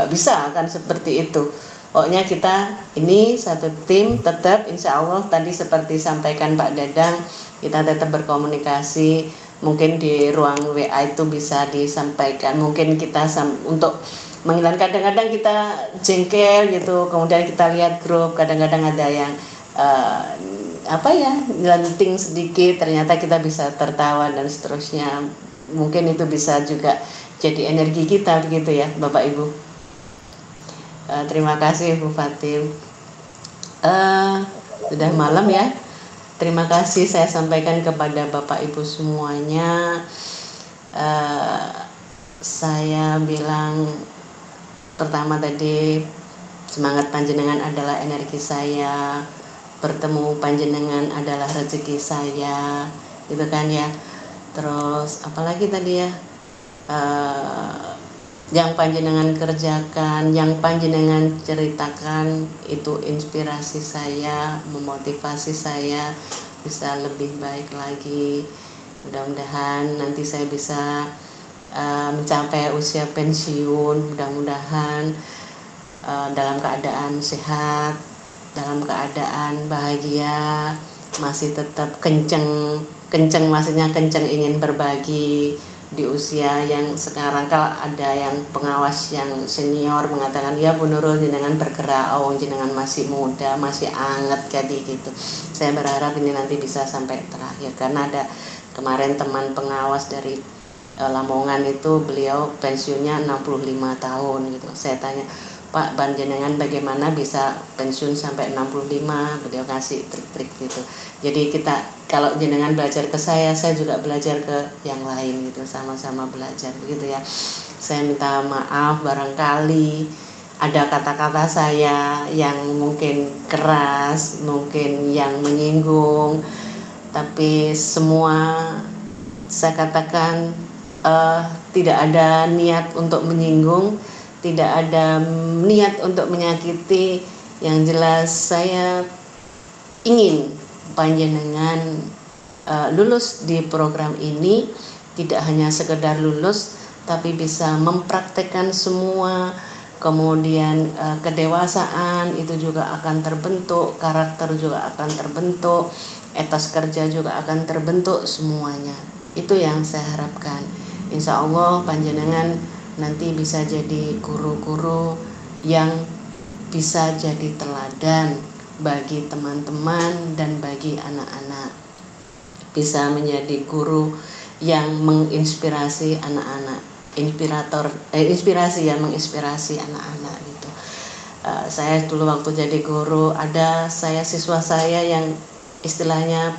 bisa akan seperti itu. Pokoknya kita ini satu tim, tetap insya Allah tadi seperti sampaikan Pak Dadang, kita tetap berkomunikasi. Mungkin di ruang WA itu bisa disampaikan, mungkin kita untuk menghilangkan, kadang-kadang kita jengkel gitu, kemudian kita lihat grup, kadang-kadang ada yang ngelenting sedikit, ternyata kita bisa tertawa dan seterusnya. Mungkin itu bisa juga jadi energi kita begitu ya Bapak Ibu. Terima kasih Bu Fatim. Sudah malam ya. Terima kasih saya sampaikan kepada Bapak Ibu semuanya. Saya bilang pertama tadi, semangat panjenengan adalah energi saya, bertemu panjenengan adalah rezeki saya, gitu kan ya. Terus apalagi tadi ya, yang panjenengan kerjakan, yang panjenengan ceritakan itu inspirasi saya, memotivasi saya bisa lebih baik lagi. Mudah-mudahan nanti saya bisa mencapai usia pensiun, mudah-mudahan dalam keadaan sehat, dalam keadaan bahagia, masih tetap kenceng maksudnya kenceng ingin berbagi, di usia yang sekarang. Kalau ada yang pengawas yang senior mengatakan ya Bu Nurul jenengan bergerak, oh jenengan masih muda, masih anget kayak gitu. Saya berharap ini nanti bisa sampai terakhir, karena ada kemarin teman pengawas dari Lamongan itu beliau pensiunnya 65 tahun gitu. Saya tanya, Pak panjenengan bagaimana bisa pensiun sampai 65? Beliau kasih trik-trik gitu. Jadi kita kalau jenengan belajar ke saya juga belajar ke yang lain gitu, sama-sama belajar begitu ya. Saya minta maaf barangkali ada kata-kata saya yang mungkin keras, mungkin yang menyinggung, tapi semua saya katakan tidak ada niat untuk menyinggung, tidak ada niat untuk menyakiti. Yang jelas saya ingin panjenengan lulus di program ini, tidak hanya sekedar lulus tapi bisa mempraktekkan semua, kemudian kedewasaan itu juga akan terbentuk, karakter juga akan terbentuk, etos kerja juga akan terbentuk, semuanya. Itu yang saya harapkan. Insya Allah panjenengan nanti bisa jadi guru-guru yang bisa jadi teladan bagi teman-teman dan bagi anak-anak, bisa menjadi guru yang menginspirasi anak-anak, inspirasi yang menginspirasi anak-anak gitu. Saya dulu waktu jadi guru, ada siswa saya yang istilahnya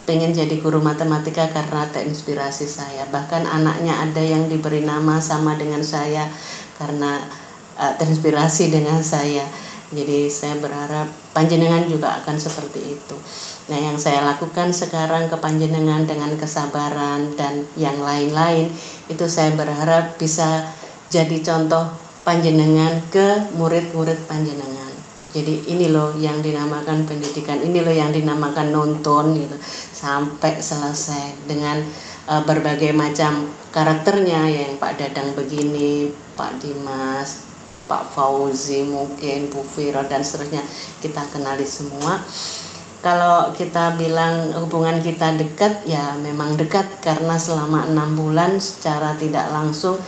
pengen jadi guru matematika karena terinspirasi saya. Bahkan anaknya ada yang diberi nama sama dengan saya karena terinspirasi dengan saya. Jadi saya berharap panjenengan juga akan seperti itu. Nah, yang saya lakukan sekarang ke panjenengan dengan kesabaran dan yang lain-lain, itu saya berharap bisa jadi contoh panjenengan ke murid-murid panjenengan. Jadi ini loh yang dinamakan pendidikan, ini loh yang dinamakan nonton gitu, sampai selesai dengan berbagai macam karakternya, yang Pak Dadang begini, Pak Dimas, Pak Fauzi mungkin, Bu Viro dan seterusnya, kita kenali semua. Kalau kita bilang hubungan kita dekat, ya memang dekat karena selama 6 bulan secara tidak langsung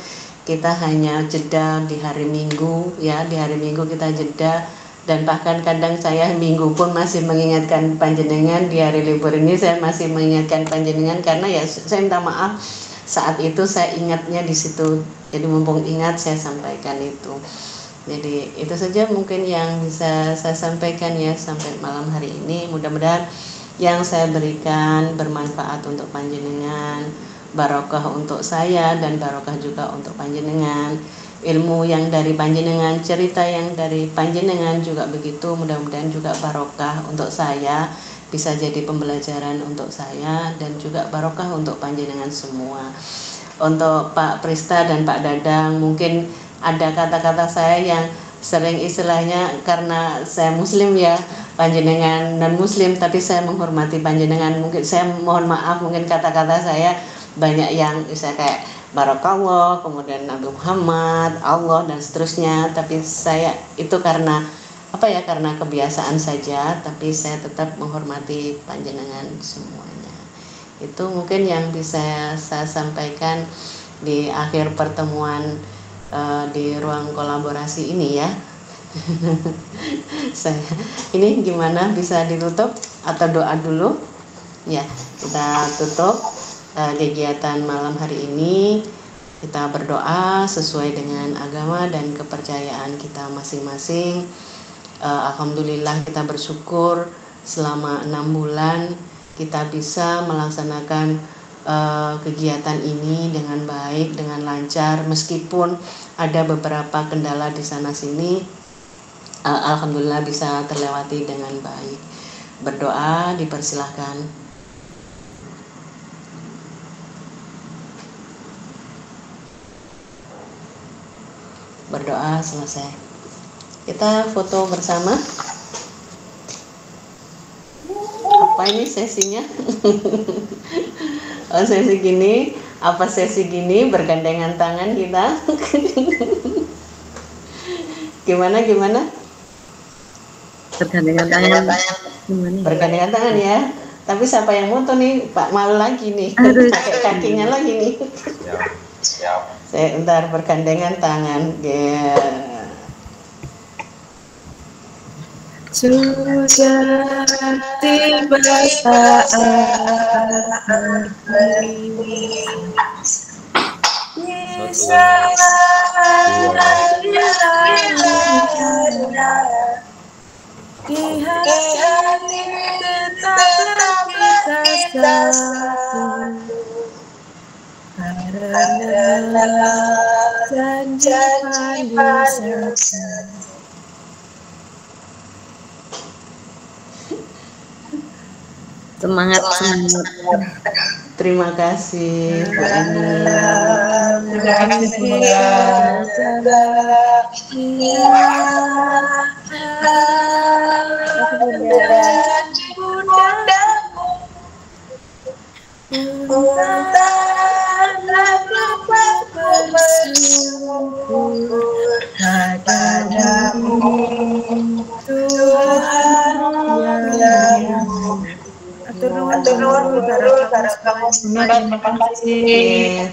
kita hanya jeda di hari Minggu, ya di hari Minggu kita jeda. Dan bahkan kadang saya minggu pun masih mengingatkan panjenengan, di hari libur ini saya masih mengingatkan panjenengan, karena ya saya minta maaf saat itu saya ingatnya di situ. Jadi mumpung ingat saya sampaikan itu. Jadi itu saja mungkin yang bisa saya sampaikan ya sampai malam hari ini. Mudah-mudahan yang saya berikan bermanfaat untuk panjenengan, barokah untuk saya dan barokah juga untuk panjenengan. Ilmu yang dari panjenengan, cerita yang dari panjenengan juga begitu, mudah-mudahan juga barokah untuk saya, bisa jadi pembelajaran untuk saya dan juga barokah untuk panjenengan semua. Untuk Pak Prista dan Pak Dadang, mungkin ada kata-kata saya yang sering istilahnya karena saya muslim ya, panjenengan non muslim, tapi saya menghormati panjenengan, mungkin saya mohon maaf, mungkin kata-kata saya banyak yang saya kayak Barakallah, kemudian Nabi Muhammad, Allah dan seterusnya. Tapi saya itu karena karena kebiasaan saja. Tapi saya tetap menghormati panjenengan semuanya. Itu mungkin yang bisa saya sampaikan di akhir pertemuan di ruang kolaborasi ini ya. Ini gimana, bisa ditutup atau doa dulu? Ya, kita tutup kegiatan malam hari ini. Kita berdoa sesuai dengan agama dan kepercayaan kita masing-masing. Alhamdulillah kita bersyukur selama 6 bulan kita bisa melaksanakan kegiatan ini dengan baik, dengan lancar, meskipun ada beberapa kendala di sana sini. Alhamdulillah bisa terlewati dengan baik. Berdoa dipersilahkan. Berdoa selesai. Kita foto bersama. Apa ini sesinya? Oh, sesi gini. Apa sesi gini? Bergandengan tangan kita. Gimana? Bergandengan tangan. Bergandengan tangan ya. Tapi siapa yang foto nih? Pak malu lagi nih. Pakai kakinya lagi nih. Siap. Saya ntar bergandengan tangan. Sudah tiba saat di hati tetaplah kita satu, karena janji paling satu. Semangat. Terima kasih Bu Ani. Terima kasih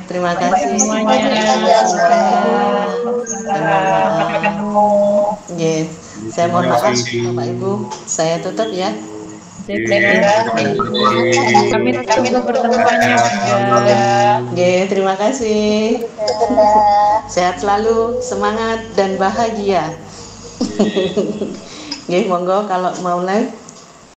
Terima kasih semuanya. Saya mohon maaf Bapak Ibu, saya tutup ya. Kami tunggu pertemuannya Bunda. Terima kasih. Sehat selalu, semangat dan bahagia. Monggo kalau mau live